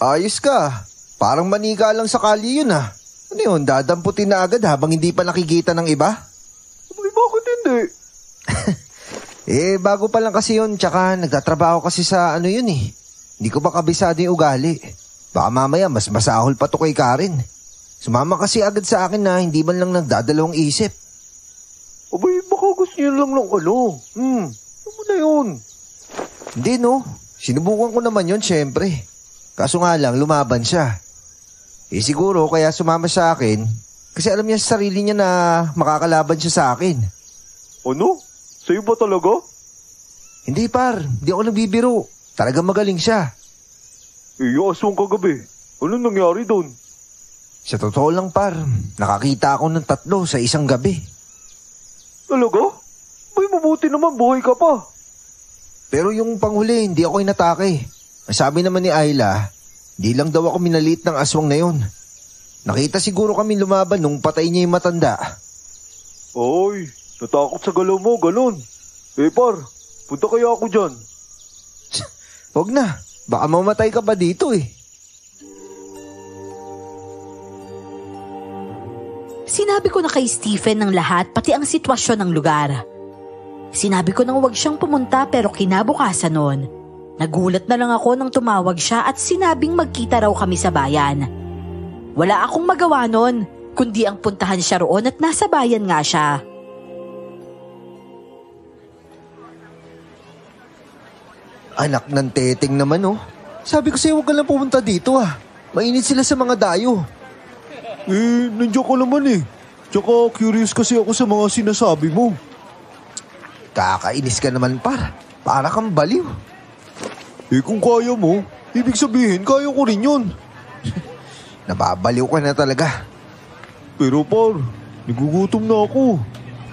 Ayos ka. Parang manika lang sa kali yun Ano yun, dadamputin na agad habang hindi pa nakikita ng iba? Bakit hindi? Bago pa lang kasi yun, tsaka nagtatrabaho kasi sa yun eh. Hindi ko pa kabisado yung ugali. Baka mamaya mas masahol pa to kay Karen. Sumama kasi agad sa akin na hindi man lang nagdadalawang isip. Abay, baka gusto niya lang ng ano na yun? Hindi no, sinubukan ko naman yun syempre. Kaso nga lang, lumaban siya. Siguro kaya sumama sa akin kasi alam niya sa sarili niya na makakalaban siya sa akin. Ano? Sa'yo ba talaga? Hindi par, hindi ako nagbibiro. Talagang magaling siya. Aswang kagabi. Ano nangyari doon? Sa totoo lang par, nakakita ako ng 3 sa isang gabi. Talaga? May mabuti naman, buhay ka pa. Pero yung panghuli, hindi ako inatake. Ang sabi naman ni Ayla, di lang daw ako minalit ng aswang na yun. Nakita siguro kami lumaban nung patay niya yung matanda. Oy, natakot sa galaw mo, ganun. Par, punta kaya ako dyan. Huwag na, baka mamatay ka pa dito eh. Sinabi ko na kay Stephen ng lahat pati ang sitwasyon ng lugar. Sinabi ko nang huwag siyang pumunta pero kinabukasan noon, nagulat na lang ako nang tumawag siya at sinabing magkita raw kami sa bayan. Wala akong magawa noon, kundi ang puntahan siya roon at nasa bayan nga siya. Anak ng teteng naman Sabi ko sa'yo huwag ka lang pumunta dito Mainit sila sa mga dayo. Nandiyan ka naman eh. Tsaka curious kasi ako sa mga sinasabi mo. Kakainis ka naman par. Para kang baliw. Kung kaya mo, ibig sabihin kaya ko rin yun. Nababaliw ka na talaga. Pero par, nagugutom na ako.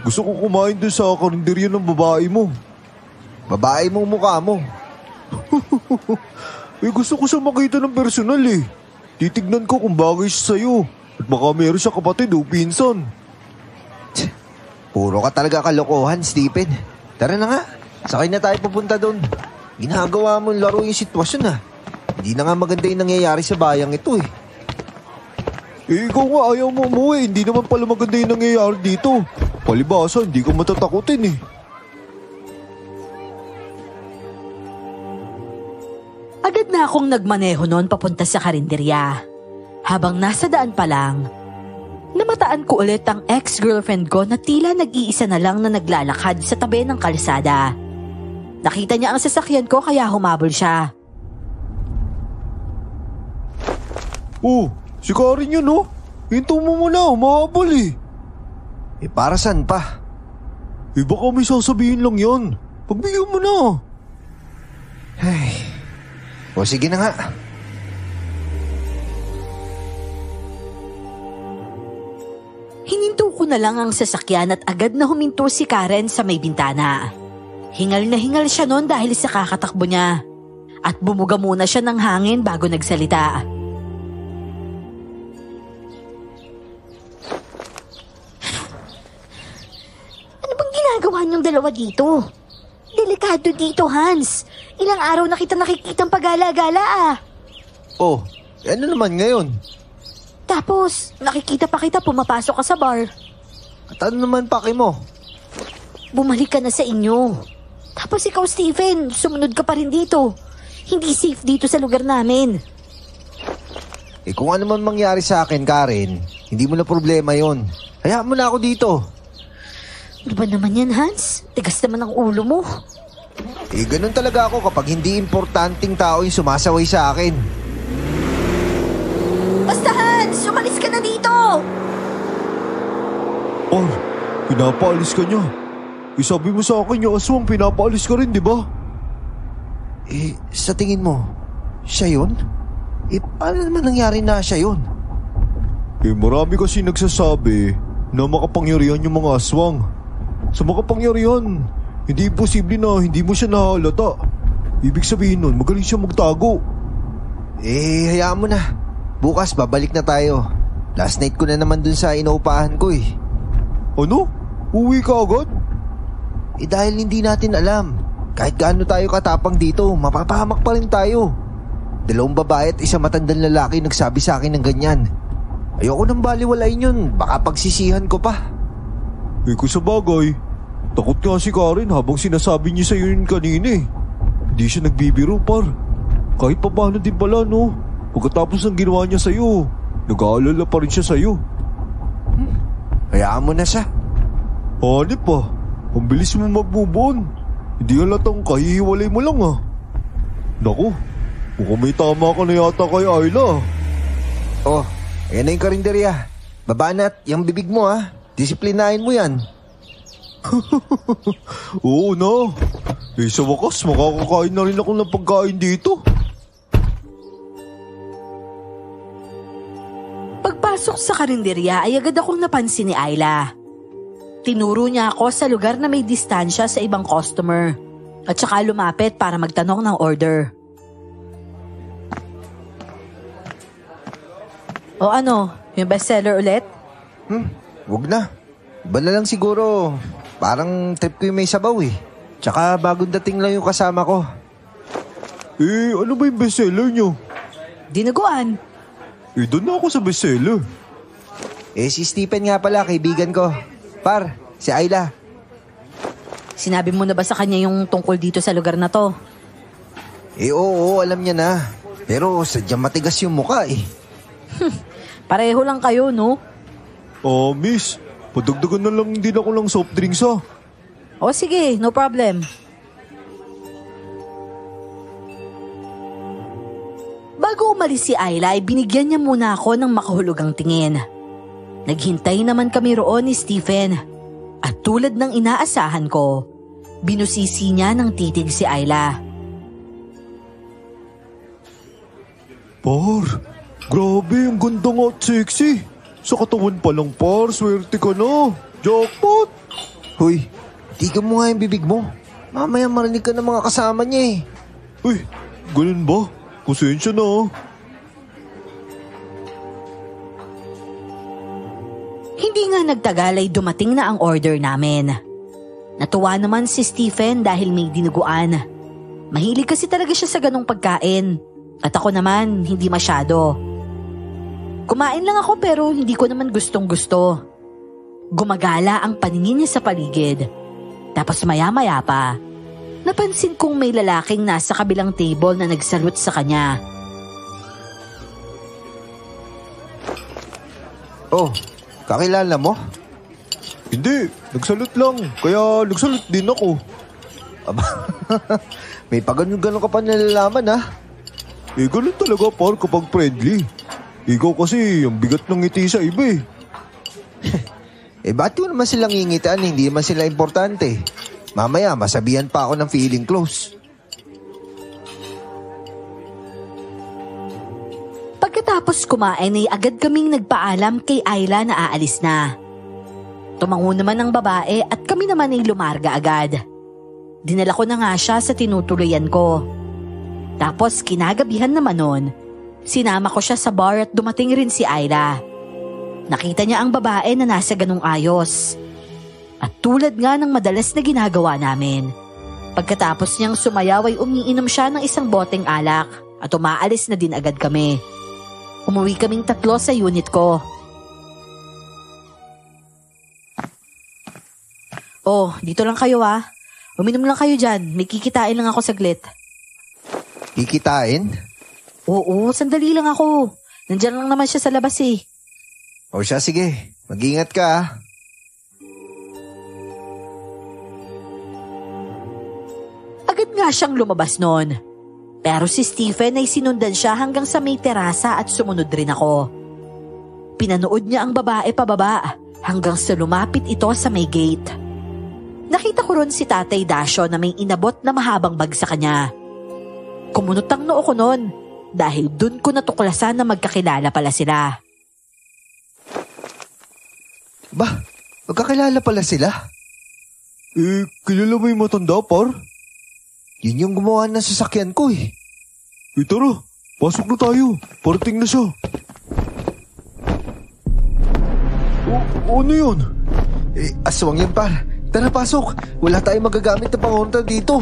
Gusto ko kumain din sa karinderya ng babae mo. Babae mong mukha mo. Gusto ko siya makita ng personal eh. Titignan ko kung bagay siya sa'yo. At baka meron siya kapatid o pinsan. Puro ka talaga kalokohan, Stephen. Tara na nga, sakay na tayo pupunta doon. Ginagawa mo laro yung sitwasyon Hindi na nga maganda yung nangyayari sa bayang ito eh. Ikaw nga ayaw mo umuwi. Hindi naman pala maganda yung nangyayari dito. Palibasa, hindi ko matatakutin eh. Agad na akong nagmaneho noon papunta sa karinderya. Habang nasa daan pa lang, namataan ko ulit ang ex-girlfriend ko na tila nag-iisa na lang na naglalakad sa tabi ng kalsada. Nakita niya ang sasakyan ko kaya humabol siya. Oh, si Karen yun oh. Hinto mo muna, humahabol eh. Para saan pa? Baka may sasabihin lang yan. Pagbigyan mo na. O sige na nga. Hininto ko na lang ang sasakyan at agad na huminto si Karen sa may bintana. Hingal na hingal siya noon dahil sa kakatakbo niya. At bumuga muna siya ng hangin bago nagsalita. Ano bang ginagawa niyong dalawa dito? Delikado dito, Hans. Ilang araw na kita nakikitang pagala-gala ah. Oh, ano naman ngayon? Tapos, nakikita pa kita pumapasok ka sa bar. At ano naman paki mo? Bumalik ka na sa inyo. Tapos ikaw, Stephen, sumunod ka pa rin dito. Hindi safe dito sa lugar namin. Kung ano man mangyari sa akin, Karen, hindi mo na problema yon. Hayaan mo na ako dito. Ano ba naman yan, Hans? Tigas naman ang ulo mo. Ganun talaga ako kapag hindi importanteng tao yung sumasaway sa akin. Basta, Hans! Umalis ka na dito! Par, pinapaalis ka niya. Sabi mo sa akin yung aswang, pinapaalis ka rin, di ba? Sa tingin mo, siya yun? Paano naman nangyari na siya yun? Marami kasi nagsasabi na makapangyarihan yung mga aswang. Sa makapangyarihan, hindi imposible na hindi mo siya nahalata. Ibig sabihin nun, magaling siya magtago. Hayaan mo na. Bukas babalik na tayo. Last night ko na naman dun sa inuupahan ko eh. Ano? Uwi ka agad? Dahil hindi natin alam. Kahit gaano tayo katapang dito, mapapahamak pa rin tayo. 2 babae at 1 matandang lalaki nagsabi sa akin ng ganyan. Ayoko nang baliwalain yun. Baka pagsisihan ko pa. Kung sa bagay, takot nga si Karen habang sinasabi niya sa'yo yun kanina eh. Hindi siya nagbibiro, par. Kahit pa paano din pala, no? Pagkatapos ng ginawa niya sa'yo, nag-aalala pa rin siya sa'yo. Hayaan mo na siya. Hanip pa. Ang bilis mo mag-move on. Hindi halatang kahihiwalay mo lang ah. Naku, mukhang may tama ka na yata kay Ayla. Oh, ayan na yung karinderya. Baba na at yung bibig mo ha. Disiplinahin mo yan. Oo na. Sa wakas, makakakain na rin ako ng pagkain dito. Pagpasok sa karinderya ay agad akong napansin ni Ayla. Tinuro niya ako sa lugar na may distansya sa ibang customer at saka lumapit para magtanong ng order. O ano, yung bestseller ulit? Wag na. Iba na lang siguro. Parang trip ko yung may sabaw eh. Tsaka bagong dating lang yung kasama ko. Ano ba yung bestseller nyo? Dinuguan. Doon na ako sa bestseller. Si Stephen nga pala, kaibigan ko. Par, si Ayla. Sinabi mo na ba sa kanya yung tungkol dito sa lugar na to? Oo, alam niya na. Pero sadyang matigas yung muka eh. Pareho lang kayo, no? Miss, padagdagan na lang din ako ng soft drinks ha. O sige, no problem. Bago umalis si Ayla ay binigyan niya muna ako ng makahulugang tingin. Naghintay naman kami roon ni Stephen at tulad ng inaasahan ko, binusisi niya ng titig si Ayla. Par, grabe, ang ganda nga at sexy. Sa katawan pa lang, par, swerte ka na. Jackpot! Hoy, tigan mo nga yung bibig mo. Mamaya marinig ka ng mga kasama niya eh. Uy, ganun ba? Pasensya na. Hindi nga nagtagal ay dumating na ang order namin. Natuwa naman si Stephen dahil may dinuguan. Mahilig kasi talaga siya sa ganong pagkain. At ako naman, hindi masyado. Kumain lang ako pero hindi ko naman gustong gusto. Gumagala ang paningin niya sa paligid. Tapos maya-maya pa, napansin kong may lalaking nasa kabilang table na nagsalute sa kanya. Oh, kakilala mo? Hindi, nagsalot lang. Kaya nagsalot din ako. Aba, may pagano'n-ganon ka pa nalalaman ha? Ganun talaga par kapag friendly. Ikaw kasi ang bigat ng ngiti sa iba eh. Ba't yun naman silang ngingitaan, hindi naman sila importante. Mamaya, masabihan pa ako ng feeling close. Pagkatapos kumain ay agad kaming nagpaalam kay Ayla na aalis na. Tumango naman ang babae at kami naman ay lumarga agad. Dinala ko na nga siya sa tinutuluyan ko. Tapos kinagabihan naman nun, sinama ko siya sa bar at dumating rin si Ayla. Nakita niya ang babae na nasa ganung ayos. At tulad nga ng madalas na ginagawa namin, pagkatapos niyang sumayaw ay umiinom siya ng isang boteng alak at umaalis na din agad kami. Umuwi kaming 3 sa unit ko. Oh, dito lang kayo ah. Uminom lang kayo dyan. May kikitain lang ako saglit. Kikitain? Oo, sandali lang ako. Nandyan lang naman siya sa labas eh. O siya, sige. Mag-ingat ka ha. Agad nga siyang lumabas noon. Pero si Stephen ay sinundan siya hanggang sa may terasa at sumunod rin ako. Pinanood niya ang babae pababa hanggang sa lumapit ito sa may gate. Nakita ko ron si Tatay Dasyo na may inabot na mahabang bag sa kanya. Kumunot ang noo ko noon dahil dun ko natuklasan na magkakilala pala sila. Ba, magkakilala pala sila? Kilala mo yung matanda, par? Yun yung gumawa ng sasakyan ko eh. Tara, pasok na tayo. Parating na siya. Ano yun? Aswang yan par. Tara, pasok. Wala tayong magagamit na pangunta dito.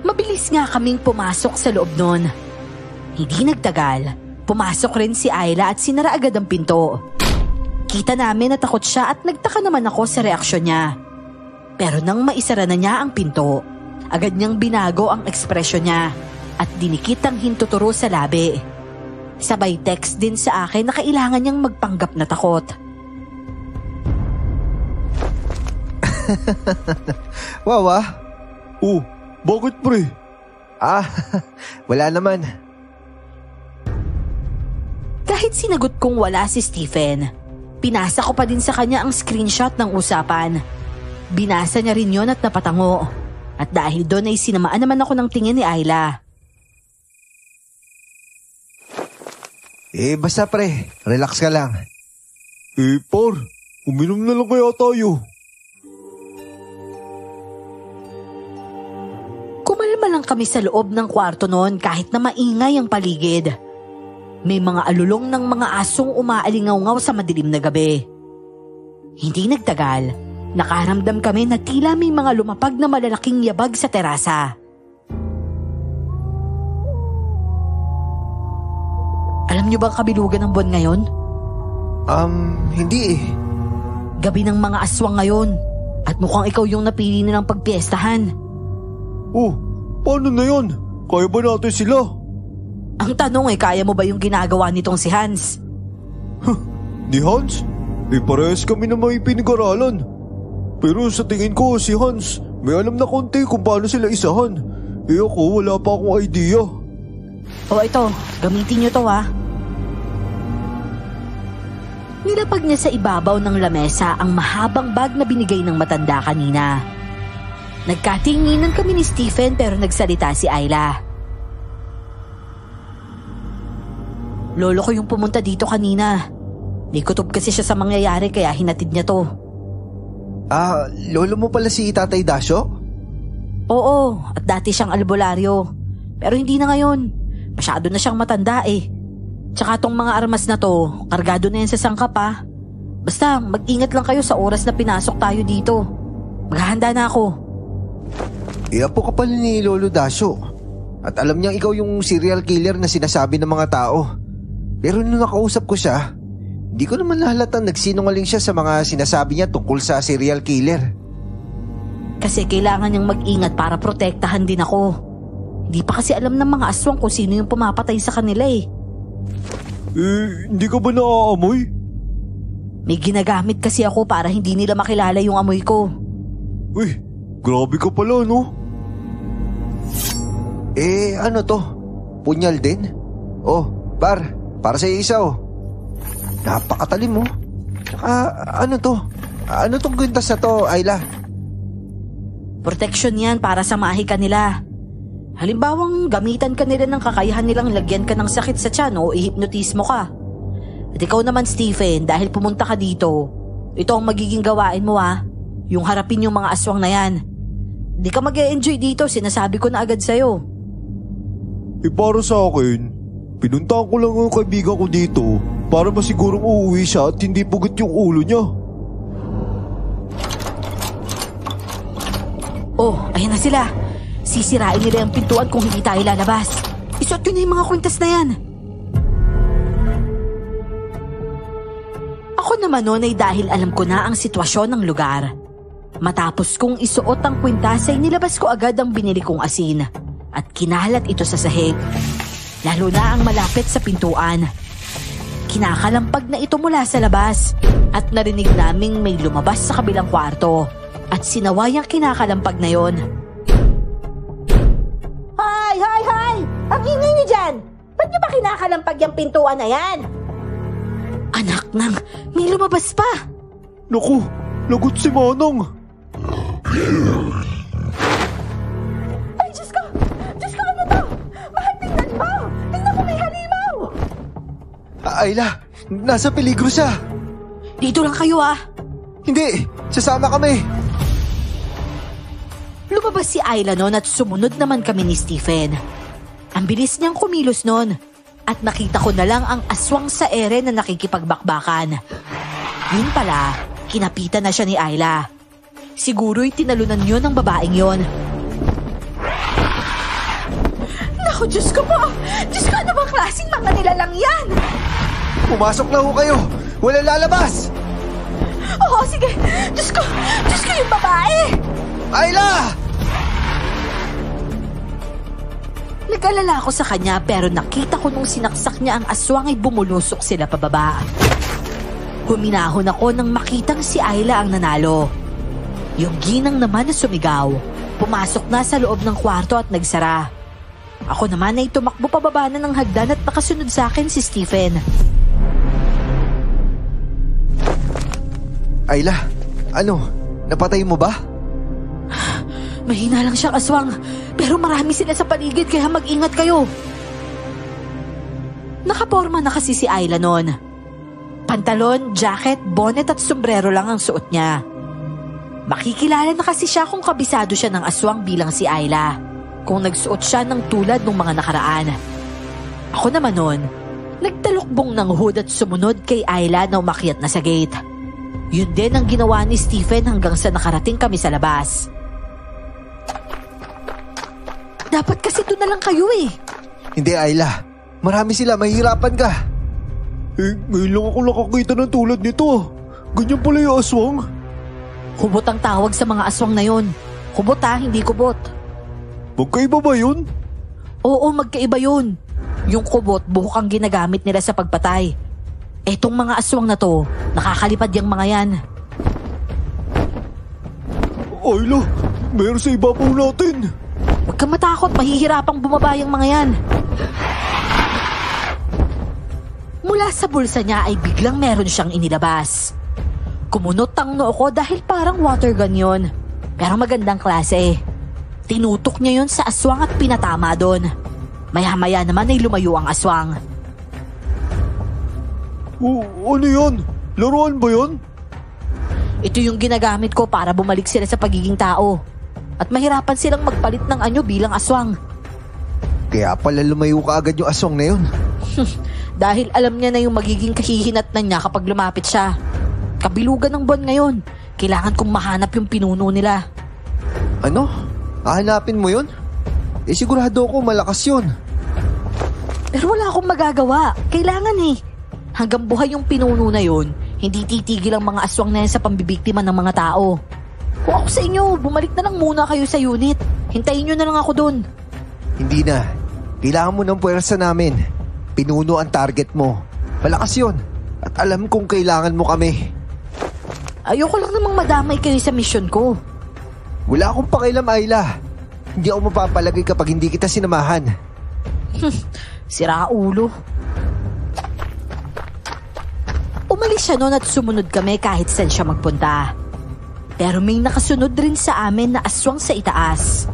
Mabilis nga kaming pumasok sa loob nun. Hindi nagtagal. Pumasok rin si Ayla at sinara agad ang pinto. Kita namin na takot siya at nagtaka naman ako sa reaksyon niya. Pero nang maisara na niya ang pinto, agad niyang binago ang ekspresyon niya at dinikit ang hintuturo sa labi. Sabay text din sa akin na kailangan niyang magpanggap na takot. Wawa? Oh, bakit pre? Wala naman. Kahit sinagot kong wala si Stephen, pinasa ko pa din sa kanya ang screenshot ng usapan. Binasa niya rin yon at napatango. At dahil doon ay sinamaan naman ako ng tingin ni Ayla. Basta pre, relax ka lang. Par, uminom na lang kaya tayo. Kumalma lang kami sa loob ng kwarto noon kahit na maingay ang paligid. May mga alulong ng mga asong umaalingaw-ngaw sa madilim na gabi. Hindi nagtagal, nakaramdam kami na tila may mga lumapag na malalaking yabag sa terasa. Alam niyo bang kabilugan ng buwan ngayon? Hindi eh. Gabi ng mga aswang ngayon at mukhang ikaw yung napili nilang pagpiestahan. Oh, paano na yun? Kaya ba natin sila? Ang tanong ay kaya mo ba yung ginagawa nitong si Hans? Ni Hans? Parehas kami na may pinag-aralan. Pero sa tingin ko si Hans may alam na konti kung paano sila isahan. Ako wala pa akong idea. O ito, gamitin niyo to ha. Nilapag niya sa ibabaw ng lamesa ang mahabang bag na binigay ng matanda kanina. Nagkatinginan kami ni Stephen pero nagsalita si Ayla. Lolo ko yung pumunta dito kanina. May kutob kasi siya sa mangyayari kaya hinatid niya to. Lolo mo pala si Tatay Dasyo? Oo, at dati siyang albularyo. Pero hindi na ngayon. Masyado na siyang matanda eh. Tsaka tong mga armas na to, kargado na yan sa sangkap ha. Basta mag-ingat lang kayo sa oras na pinasok tayo dito. Maghahanda na ako. Apo ka pala ni Lolo Dasyo. At alam niyang ikaw yung serial killer na sinasabi ng mga tao. Pero nung nakausap ko siya, Hindi ko naman nahalatang nagsinungaling siya sa mga sinasabi niya tungkol sa serial killer. Kasi kailangan niyang mag-ingat para protektahan din ako. Hindi pa kasi alam ng mga aswang kung sino yung pumapatay sa kanila eh. Hindi ka ba naaamoy? May ginagamit kasi ako para hindi nila makilala yung amoy ko. Uy, grabe ka pala, no? Ano to? Punyal din? Oh, para sa isa oh. Napakatalim mo. Tsaka ano to? Ano tong kwintas na to, Ayla? Protection yan para sa mahi ka nila. Halimbawang gamitan ka nila ng kakayahan nilang lagyan ka ng sakit sa tiyan o ihipnotismo ka. At ikaw naman, Stephen, dahil pumunta ka dito, ito ang magiging gawain mo yung harapin yung mga aswang na yan. Di ka mag-e-enjoy dito, sinasabi ko na agad sa'yo. Para sa akin, pinuntahan ko lang ang kaibigan ko dito para masigurong uuwi siya at hindi pugot yung ulo niya. Oh, ayan na sila. Sisirain nila yung pintuan kung hindi tayo lalabas. Isuot ko na yung mga kwintas na yan. Ako naman noon ay dahil alam ko na ang sitwasyon ng lugar. Matapos kong isuot ang kwintas ay nilabas ko agad ang binili kong asin at kinalat ito sa sahig. Lalo na ang malapit sa pintuan. Kinakalampag na ito mula sa labas at narinig naming may lumabas sa kabilang kwarto at sinaway ang kinakalampag na yon. Hoy! Ang ingay niyo dyan! Ba't niyo ba kinakalampag yung pintuan na yan? Anak nang, may lumabas pa! Naku, lagot si Manong! Ay, Diyos ko! Ano to? Mahal, tingnan mo! Tingnan mo, may halimaw! Ayla, nasa peligro siya. Dito lang kayo Hindi, sasama kami. Lumabas si Ayla noon at sumunod naman kami ni Stephen. Ang bilis niyang kumilos noon at nakita ko na lang ang aswang sa ere na nakikipagbakbakan. Yun pala, kinapitan na siya ni Ayla. Siguro'y tinalunan yun ng babaeng yon. Naku, Diyos ko po! Diyos ko, ano bang klaseng mga nilalang yan? Pumasok na ho kayo. Wala lalabas. Oo, sige! Diyos ko yung babae! Ayla! Nag-alala ako sa kanya pero nakita ko nung sinaksak niya ang aswang ay bumulusok sila pababa. Huminahon ako nang makitang si Ayla ang nanalo. Yung ginang naman na sumigaw, pumasok na sa loob ng kwarto at nagsara. Ako naman ay tumakbo pababa na ng hagdan at nakasunod sa akin si Stephen. Ayla, napatay mo ba? Mahina lang siyang aswang, pero marami sila sa paligid kaya mag-ingat kayo. Nakaporma na kasi si Ayla noon. Pantalon, jacket, bonnet at sombrero lang ang suot niya. Makikilala na kasi siya kung kabisado siya ng aswang bilang si Ayla, kung nagsuot siya ng tulad ng mga nakaraan. Ako naman noon, nagtalukbong ng hood at sumunod kay Ayla na umakyat na sa gate. Yun din ang ginawa ni Stephen hanggang sa nakarating kami sa labas. Dapat kasi ito na lang kayo eh. Hindi, Ayla. Marami sila, mahihirapan ka. Ngayon lang ako nakakita ng tulad nito. Ganyan pala yung aswang. Hubot ang tawag sa mga aswang na yon. Hubot hindi kubot. Magkaiba ba yun? Oo, magkaiba yun. Yung kubot, buhok ang ginagamit nila sa pagpatay. Etong mga aswang na to, nakakalipad yung mga yan. Ayla, meron sa ibabaw natin. Huwag kang matakot, mahihirapang bumaba yung mga yan. Mula sa bulsa niya ay biglang meron siyang inilabas. Kumunot ang noo ko dahil parang water gun yun. Pero magandang klase. Tinutok niya yun sa aswang at pinatama doon. Maya-maya naman ay lumayo ang aswang. Ano yan? Laruan ba yan? Ito yung ginagamit ko para bumalik sila sa pagiging tao. At mahirapan silang magpalit ng anyo bilang aswang. Kaya pala lumayo ka agad yung aswang na yun. Dahil alam niya na yung magiging kahihinatnan niya kapag lumapit siya. Kabilugan ng buwan ngayon. Kailangan kong mahanap yung pinuno nila. Ano? Hahanapin mo yun? Sigurado ako malakas yun. Pero wala akong magagawa. Kailangan Hanggang buhay yung pinuno na yun, hindi titigil ang mga aswang na yan sa pambibiktima ng mga tao. Kung ako sa inyo, bumalik na lang muna kayo sa unit. Hintayin nyo na lang ako dun. Hindi na. Kailangan mo ng puwersa namin. Pinuno ang target mo. Malakas yun. At alam kong kailangan mo kami. Ayoko lang namang madamay kayo sa mission ko. Wala akong pakialam, Ayla. Hindi ako mapapalagay kapag hindi kita sinamahan. Sira ulo. Umalis siya noon at sumunod kami kahit saan siya magpunta. Pero may nakasunod rin sa amin na aswang sa itaas.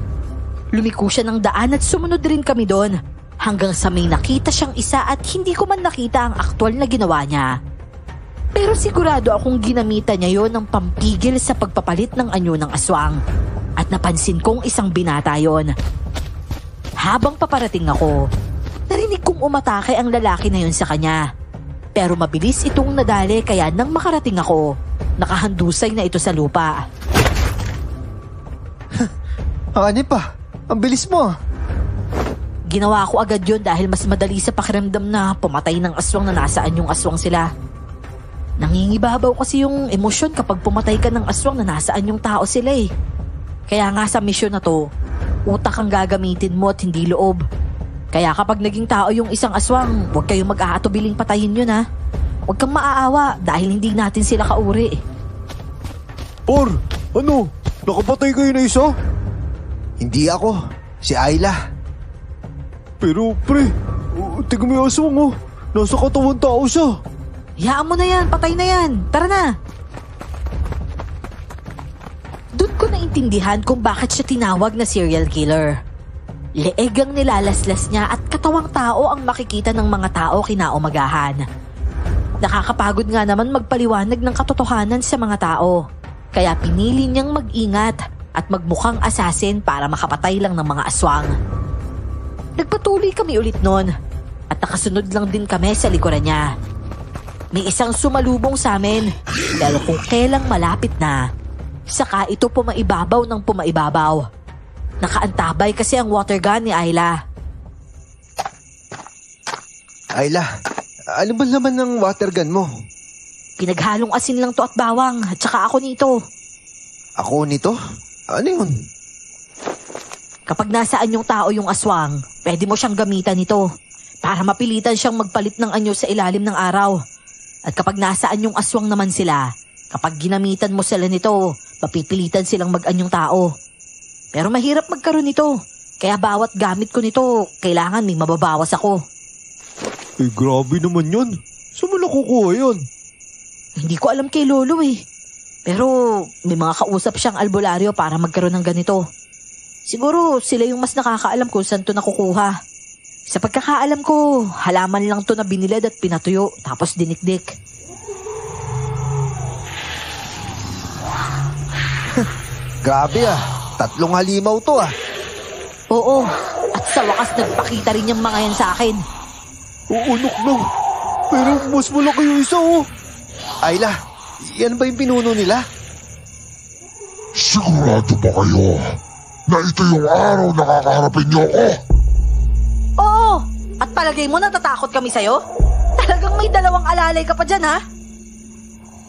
Lumiko siya ng daan at sumunod rin kami doon. Hanggang sa may nakita siyang isa at hindi ko man nakita ang aktwal na ginawa niya. Pero sigurado akong ginamitan niya yon ng pampigil sa pagpapalit ng anyo ng aswang. At napansin kong isang binata yon. Habang paparating ako, narinig kong umatake ang lalaki na yon sa kanya. Pero mabilis itong nadali kaya nang makarating ako, nakahandusay na ito sa lupa. Ani pa, ang bilis mo. Ginawa ko agad yon dahil mas madali sa pakiramdam na pumatay ng aswang na nasaan yung aswang sila. Nangingibabaw kasi yung emosyon kapag pumatay ka ng aswang na nasaan yung tao sila eh. Kaya nga sa misyon na to, utak ang gagamitin mo at hindi loob. Kaya kapag naging tao yung isang aswang, huwag kayong mag-aatubiling patayin yun ha. Huwag kang maaawa dahil hindi natin sila kauri. Par, ano? Nakapatay kayo na isa? Hindi ako, si Ayla. Pero pre, tingnan mo yung aswang oh. Nasa katawan tao siya. Hayaan mo na yan, patay na yan. Tara na. Doon ko naintindihan kung bakit siya tinawag na serial killer. Leeg ang nilalaslas niya at katawang tao ang makikita ng mga tao kinaumagahan. Nakakapagod nga naman magpaliwanag ng katotohanan sa mga tao. Kaya pinili niyang mag-ingat at magmukhang assassin para makapatay lang ng mga aswang. Nagpatuloy kami ulit noon at nakasunod lang din kami sa likuran niya. May isang sumalubong sa amin, pero kung kailang malapit na, saka ito pumaibabaw ng pumaibabaw. Nakaantabay kasi ang water gun ni Ayla. Ayla, ano ba naman ng water gun mo? Pinaghalong asin lang to at bawang, at saka ako nito. Ako nito? Ano yun? Kapag nasaan yung tao yung aswang, pwede mo siyang gamitan nito para mapilitan siyang magpalit ng anyo sa ilalim ng araw. At kapag nasaan yung aswang naman sila, kapag ginamitan mo sila nito, mapipilitan silang mag-anyong tao. Pero mahirap magkaroon nito, kaya bawat gamit ko nito, kailangan may mababawas ako. Eh grabe naman yun. Saan mo nakukuha yun? Hindi ko alam kay Lolo eh. Pero may mga kausap siyang albularyo para magkaroon ng ganito. Siguro sila yung mas nakakaalam kung saan to nakukuha. Sa pagkakaalam ko, halaman lang to na binilad at pinatuyo, tapos dinikdik. Grabe ah, 3 halimaw to ah. Oo, at sa wakas nagpakita rin yung mga yan sa akin. Oo, nuknong. Pero mas malaki yung isa oh. Ayla, yan ba yung pinuno nila? Sigurado ba kayo na ito yung araw na kakaharapin niyo ako? Oo, at palagay mo natatakot kami sa'yo? Talagang may 2 alalay ka pa dyan ha?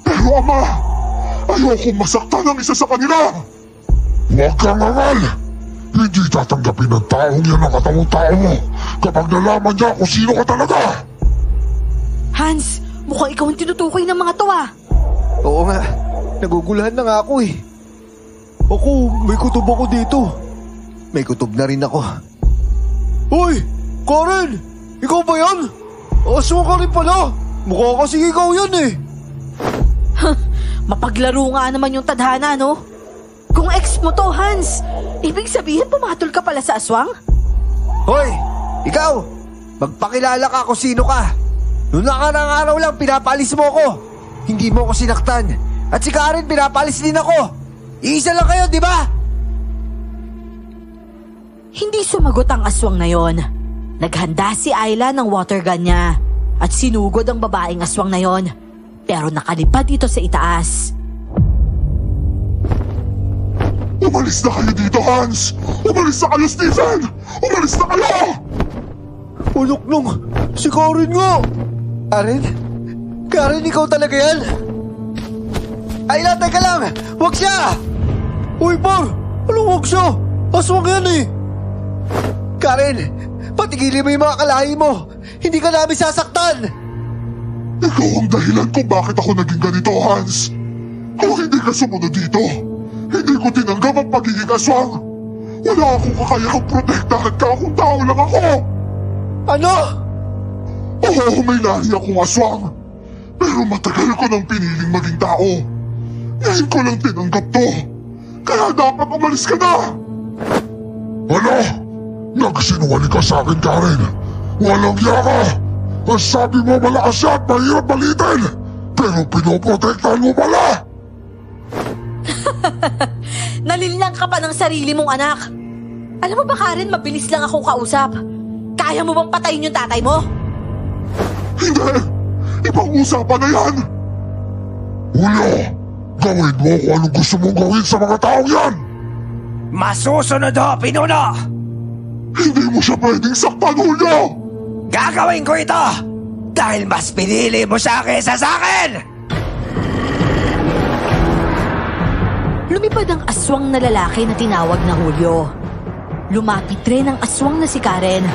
Pero ama, ayokong masaktan ang isa sa kanila. Huwag kang angal. Hindi tatanggapin ng taong yan ang katawang tao mo kapag nalaman niya kung sino ka talaga. Hans, mukhang ikaw ang tinutukoy ng mga to ah. Oo nga, naguguluhan na nga ako eh. Ako, may kutob ako dito. May kutob na rin ako. Hoy! Karen! Ikaw ba yan? Aswang ka rin pala! Mukha kasi ikaw yan eh! Mapaglaro nga naman yung tadhana, no? Kung ex mo to, Hans, ibig sabihin pumatol ka pala sa aswang? Hoy! Ikaw! Magpakilala ka kung sino ka! Noong nakarang araw lang pinapalis mo ako! Hindi mo ako sinaktan! At si Karen pinapalis din ako! Iisa lang kayo, di ba? Hindi sumagot ang aswang na yon. Naghanda si Ayla ng water gun niya at sinugod ang babaeng aswang na yon. Pero nakalipad ito sa itaas. Umalis na kayo dito, Hans! Umalis na kayo, Stephen! Umalis na kayo! Nuknong, si Karen nga! Karen? Karen, ikaw talaga yan? Ayla, teka lang! Huwag siya! Uy, par! Anong huwag siya? Aswang yan eh! Karen, patigilin mo yung mga kalahi mo! Hindi ka namin sasaktan! Ikaw ang dahilan kung bakit ako naging ganito, Hans. Kung hindi ka sumunod dito, hindi ko tinanggap ang pagiging aswang. Wala akong kakayahang protektahan ka kung tao lang ako. Ano? Oo, may lahi akong aswang. Pero matagal ko nang piniling maging tao. Ngayon ko lang tinanggap to. Kaya dapat umalis ka na. Ano? Nagsinungaling ka sa akin, Karen. Walang yaka. Ang sabi mo malakas siya at mahirap balitin. Pero pinoprotektahan mo pala. Nalilang ka pa ng sarili mong anak. Alam mo ba, Karen, mabilis lang akong kausap. Kaya mo bang patayin yung tatay mo? Hindi! Ibang usapan na yan! Julio, gawin mo kung anong gusto mong gawin sa mga taong yan! Masusunod ho, pinuno! Hindi mo siya pwedeng saktan, Julio! Gagawin ko ito! Dahil mas pinili mo siya kaysa sa akin! Lumipad ang aswang na lalaki na tinawag na Julio. Lumapit rin ang aswang na si Karen.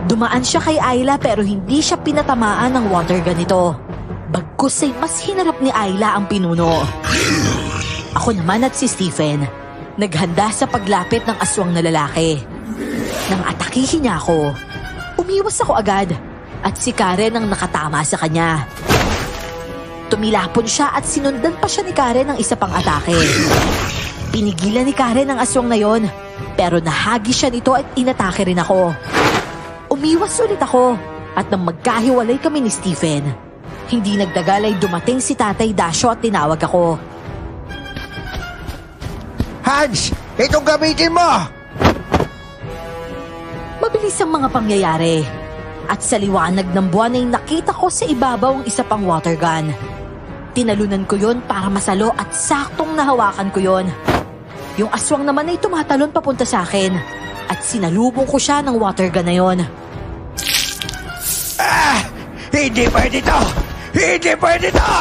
Dumaan siya kay Ayla pero hindi siya pinatamaan ng water gun nito. Bagkus ay mas hinarap ni Ayla ang pinuno. Ako naman at si Stephen, naghanda sa paglapit ng aswang na lalaki. Nang atakihin niya ako, umiwas ako agad at si Karen ang nakatama sa kanya. Tumilapon siya at sinundan pa siya ni Karen ng isa pang atake. Pinigilan ni Karen ang aswang na yon, pero nahagi siya nito at inatake rin ako. Umiwas ulit ako at nang magkahiwalay kami ni Stephen, hindi nagtagal ay dumating si Tatay Dasyo at tinawag ako. Hans, itong gamitin mo! Mabilis ang mga pangyayari at sa liwanag ng buwan ay nakita ko sa ibabaw ang isa pang water gun. Tinalunan ko yon para masalo at saktong nahawakan ko yon. Yung aswang naman ay tumatalon papunta sa akin at sinalubong ko siya ng water gun na yon. Hindi pwede to! Hindi pwede to!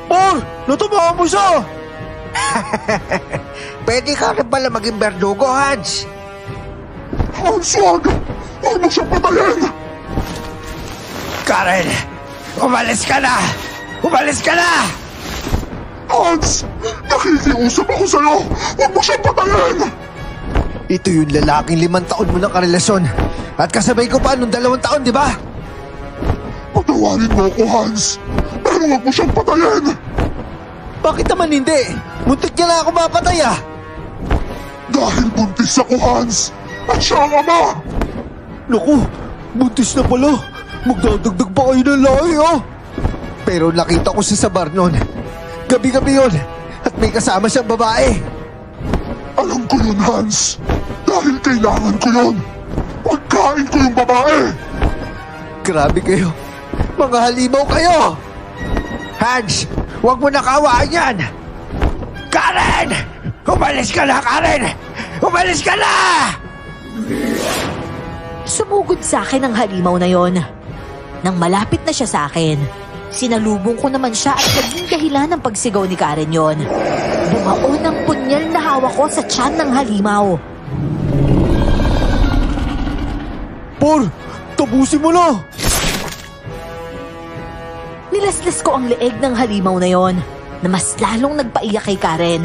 Par! Natamaan mo siya! Pwede ka rin pala maging berdugo, Hans! Hans, wag! Huwag mo siyang patayin! Karen, umalis ka na! Umalis ka na! Hans! Nakikiusap ako sa'yo! Huwag mo siyang patayin! Ito yung lalaking 5 taon mo ng karelasyon. At kasabay ko pa nung 2 taon, di ba? Patawarin mo ako, Hans! Pero huwag mo siyang patayin! Bakit naman hindi? Muntik niya na ako mapatay ah! Dahil buntis ako, Hans! At siya ang ama! Naku, buntis na pala. Magdadagdag pa kayo ng lahi ah! Pero nakita ko siya sa bar noon. Gabi-gabi yun. At may kasama siyang babae. Alam ko yun, Hans. Dahil kailangan ko yun. Pagkain ko yung babae. Grabe kayo. Mga halimaw kayo. Hans, huwag mo nakawaan yan. Karen! Umalis ka na, Karen! Umalis ka na! Sumugod sa akin ang halimaw na yon. Nang malapit na siya sa akin, sinalubong ko naman siya at naging dahilan ng pagsigaw ni Karen yon. Bumaon ang punyal na hawak ko sa tiyan ng halimaw. Par! Tapusin mo na! Nilaslas ko ang leeg ng halimaw na yon na mas lalong nagpaiyak kay Karen.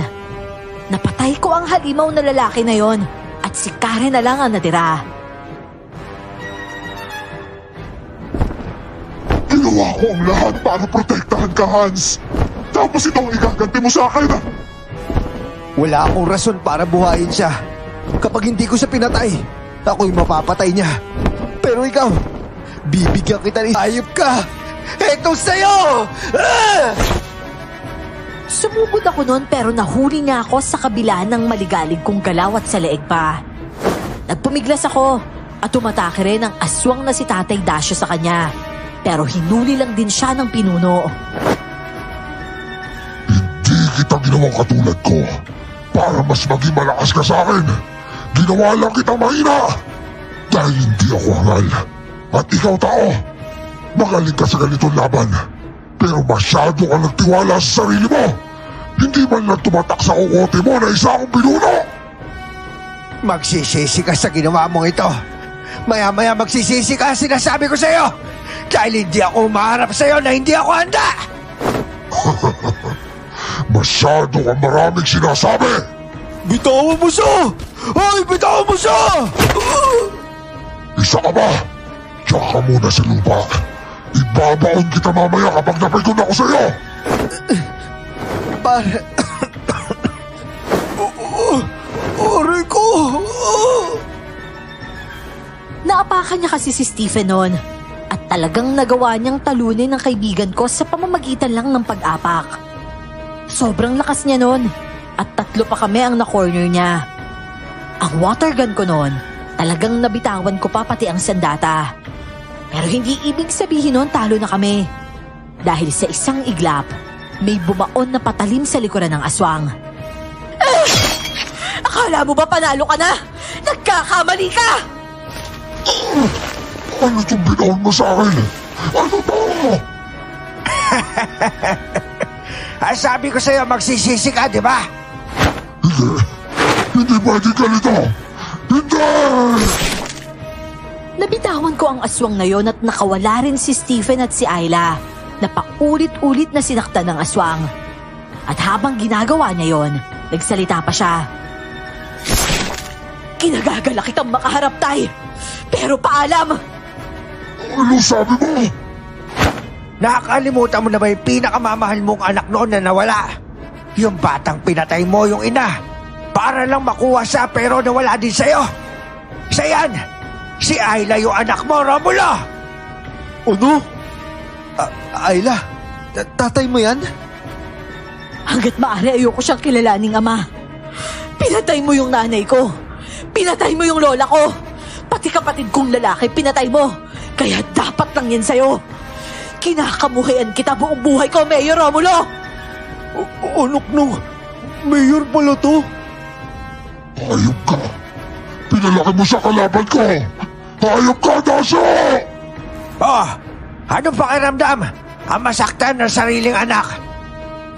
Napatay ko ang halimaw na lalaki na yon at si Karen na lang ang natira. Ginawa ko ang lahat para protektahan ka, Hans. Tapos ito ang igaganti mo sa akin. Wala akong rason para buhayin siya. Kapag hindi ko siya pinatay, ako'y mapapatay niya. Pero ikaw, bibigyan kita ni hayop ka! Eto sa'yo! Ah! Sumugod ako noon pero nahuli niya ako sa kabila ng maligalig kong galaw at sa leeg pa. Nagpumiglas ako at tumatake rin ang aswang na si Tatay Dasyo sa kanya. Pero hinuli lang din siya ng pinuno. Hindi kita ginawang katulad ko para mas maging malakas ka sa akin. Ginawa lang kita mahina. Dahil hindi ako hangal. At ikaw tao, magaling ka sa ganitong laban. Pero masyado ka nagtiwala sa sarili mo. Hindi man lang tumatak sa kukote mo na isa akong pinuno. Magsisisi ka sa ginawa mong ito. Maya-maya magsisisi ka, sinasabi ko sa'yo. Dahil hindi ako umaharap sa'yo na hindi ako handa. Masyado kang maraming sinasabi. Bitawan mo siya! Ay, bitawan mo siya! Isa ka ba? Diyan ka muna sa lupa. Ibabaon kita mamaya kapag napikon ako sa'yo. Pare... Aray ko! Naapakan niya kasi si Stephen noon at talagang nagawa niyang talunin ng kaibigan ko sa pamamagitan lang ng pag-apak. Sobrang lakas niya noon at 3 pa kami ang na-corner niya. Ang water gun ko noon, talagang nabitawan ko pa pati ang sandata. Pero hindi ibig sabihin noon talo na kami. Dahil sa isang iglap, may bumaon na patalim sa likuran ng aswang. Akala mo ba panalo ka na? Nagkakamali ka! Ano itong binaon mo sa akin? Ano to? Sabi ko sa'yo, magsisisi ka, di ba? Hindi pwede ka nito. Hindi! Nabitawan ko ang aswang na yon at nakawala rin si Stephen at si Ayla na paulit-ulit na sinaktan ng aswang. At habang ginagawa niya yon, nagsalita pa siya. Kinagagala kitang makaharap, Tay. Pero paalam! Ano sabi mo? Nakakalimutan mo na ba yung pinakamamahal mong anak noon na nawala? Yung batang pinatay mo yung ina. Para lang makuha siya pero nawala din sa'yo. Siya yan! Si Ayla yung anak mo, Romulo! Ano? Ayla? Tatay mo yan? Hanggat maaari ayoko siyang kilalaning ama. Pinatay mo yung nanay ko. Pinatay mo yung lola ko. Pati kapatid kong lalaki, pinatay mo. Kaya dapat lang yan sa'yo. Kinakamuhian kita buong buhay ko, Mayor Romulo! Anak nung mayor pala to? Hayop ka. Pinalaki mo sa kalaban ko. Hayop ka, Daso! Anong pakiramdam? Ang masaktan ng sariling anak.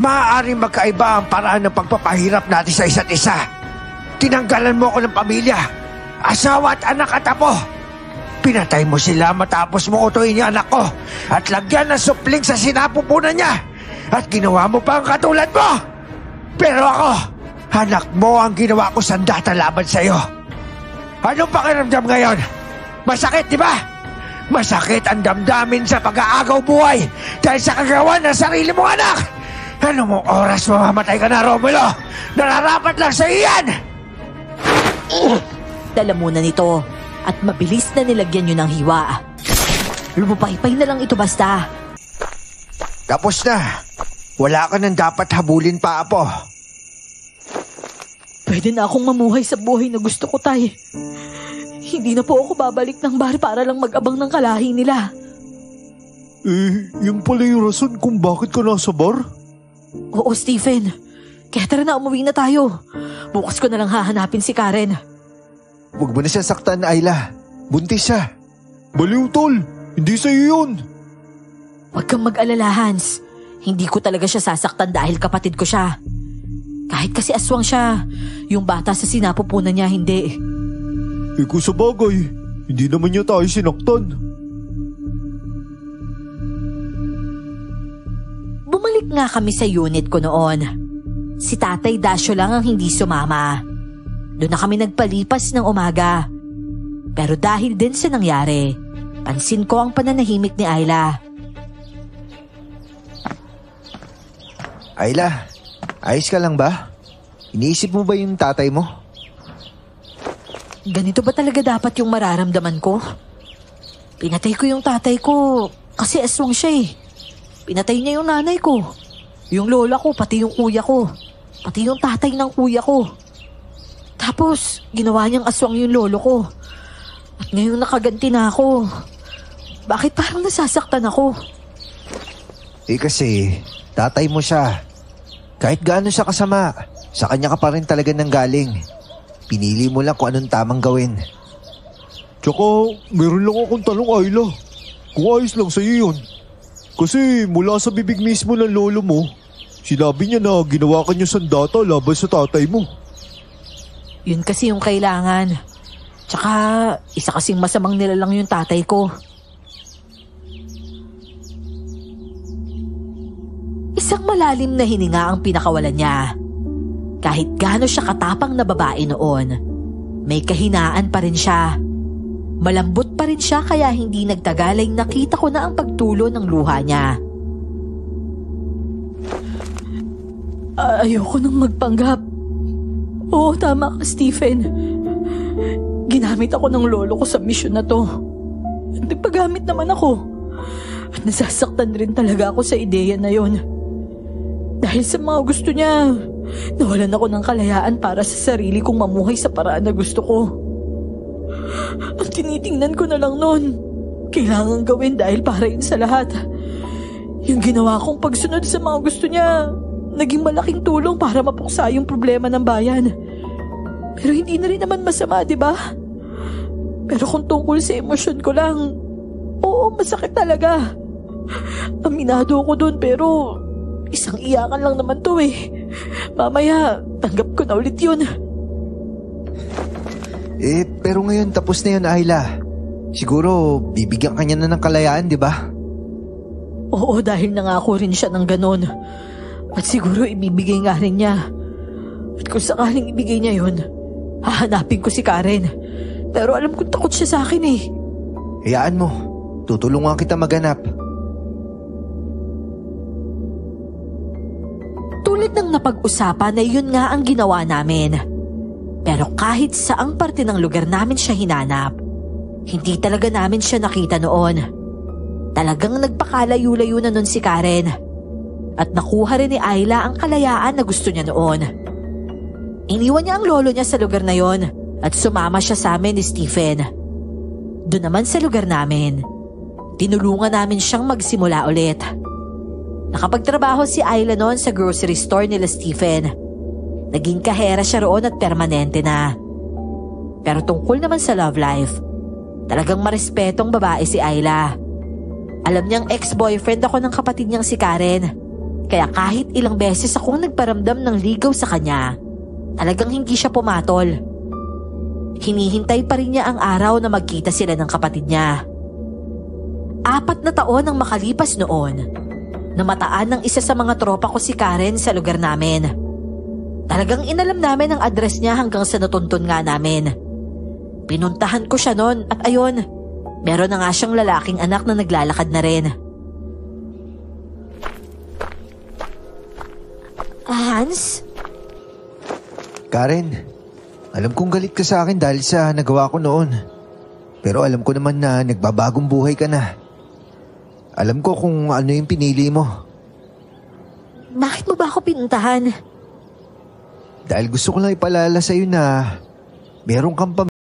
Maaaring magkaiba ang paraan ng pagpapahirap natin sa isa't isa. Tinanggalan mo ko ng pamilya, asawa at anak at apo. Pinatay mo sila matapos mo utuin yung anak ko at lagyan ng supling sa sinapupunan niya. At ginawa mo pa ang katulad mo. Pero ako, anak mo ang ginawa ko sandata laban sa'yo. Anong pakiramdam ngayon? Masakit, di ba? Masakit ang damdamin sa pag-aagaw buhay dahil sa kagawa ng sarili mong anak. Ano mong oras mamamatay ka na, Romulo? Nararapat lang sa iyan! Dala muna nito at mabilis na nilagyan yun ng hiwa. Lumupaypay na lang ito basta. Tapos na. Wala ka nang dapat habulin pa, Apo. Pwede na akong mamuhay sa buhay na gusto ko, Tay. Hindi na po ako babalik ng bar para lang mag-abang ng kalahi nila. Yung pala yung rason kung bakit ka nasa bar? Oo, Stephen. Kaya tara na, umuwi na tayo. Bukas ko na lang hahanapin si Karen. Huwag mo na siya saktan, Ayla. Buntis siya. Baliw, tol. Hindi sa'yo yun. Huwag kang mag-alala, Hans. Hindi ko talaga siya sasaktan dahil kapatid ko siya. Kahit kasi aswang siya, yung bata sa sinapupunan niya, hindi. Kung sa bagay, hindi naman niya tayo sinaktan. Bumalik nga kami sa unit ko noon. Si Tatay Dasyo lang ang hindi sumama. Doon na kami nagpalipas ng umaga. Pero dahil din sa nangyari, pansin ko ang pananahimik ni Ayla. Ayla, ayos ka lang ba? Iniisip mo ba yung tatay mo? Ganito ba talaga dapat yung mararamdaman ko? Pinatay ko yung tatay ko kasi aswang siya eh. Pinatay niya yung nanay ko, yung lola ko, pati yung kuya ko, pati yung tatay ng kuya ko. Tapos, ginawa niyang aswang yung lolo ko. At ngayon nakaganti na ako. Bakit parang nasasaktan ako? Kasi, tatay mo siya. Kahit gaano siya kasama, sa kanya ka pa rin talaga nanggaling. Pinili mo lang kung anong tamang gawin. Tsaka, meron lang akong tanong, Ayla. Kung ayos lang sa'yo yun. Kasi mula sa bibig mismo ng lolo mo, sinabi niya na ginawa ka niyo sandata laban sa tatay mo. Yun kasi yung kailangan. Tsaka isa kasing masamang nilalang yung tatay ko. Isang malalim na hininga ang pinakawalan niya. Kahit gaano siya katapang na babae noon, may kahinaan pa rin siya. Malambot pa rin siya kaya hindi nagtagal ay nakita ko na ang pagtulo ng luha niya. Ayoko nang magpanggap. Oo, tama ka, Stephen. Ginamit ako ng lolo ko sa misyon na to. At nagpagamit naman ako. At nasasaktan rin talaga ako sa ideya na yon. Dahil sa mga gusto niya, nawalan ako ng kalayaan para sa sarili kong mamuhay sa paraan na gusto ko. Ang tinitingnan ko na lang noon, kailangan gawin dahil para yun sa lahat. Yung ginawa kong pagsunod sa mga gusto niya, naging malaking tulong para mapuksa yung problema ng bayan. Pero hindi na rin naman masama, di ba? Pero kung tungkol sa emosyon ko lang, oo, masakit talaga. Aminado ako dun pero isang iyakan lang naman to eh. Mamaya, tanggap ko na ulit yun. Pero ngayon tapos na yun, Ayla. Siguro, bibigyan ka niya na ng kalayaan, di ba? Oo, dahil nangako rin siya ng ganon. At siguro ibibigay nga rin niya. At kung sakaling ibigay niya yun, hahanapin ko si Karen. Pero alam kong takot siya sa akin eh. Hayaan mo, tutulungan kita maghanap. Tulad ng napag-usapan na yun nga ang ginawa namin. Pero kahit saang parte ng lugar namin siya hinanap, hindi talaga namin siya nakita noon. Talagang nagpakalayo-layo na nun si Karen. At nakuha rin ni Ayla ang kalayaan na gusto niya noon. Iniwan niya ang lolo niya sa lugar na yon at sumama siya sa amin ni Stephen. Doon naman sa lugar namin, tinulungan namin siyang magsimula ulit. Nakapagtrabaho si Ayla noon sa grocery store nila Stephen. Naging kahera siya roon at permanente na. Pero tungkol naman sa love life, talagang marespetong babae si Ayla. Alam niyang ex-boyfriend ako ng kapatid niyang si Karen. Kaya kahit ilang beses akong nagparamdam ng ligaw sa kanya, talagang hindi siya pumatol. Hinihintay pa rin niya ang araw na magkita sila ng kapatid niya. 4 na taon ang makalipas noon, namataan ng isa sa mga tropa ko si Karen sa lugar namin. Talagang inalam namin ang address niya hanggang sa natuntun nga namin. Pinuntahan ko siya noon at ayun, meron na nga siyang lalaking anak na naglalakad na rin. Hans? Karen, alam kong galit ka sa akin dahil sa nagawa ko noon. Pero alam ko naman na nagbabagong buhay ka na. Alam ko kung ano yung pinili mo. Bakit mo ba ako pinuntahan? Dahil gusto ko lang ipaalala sa'yo na meron kang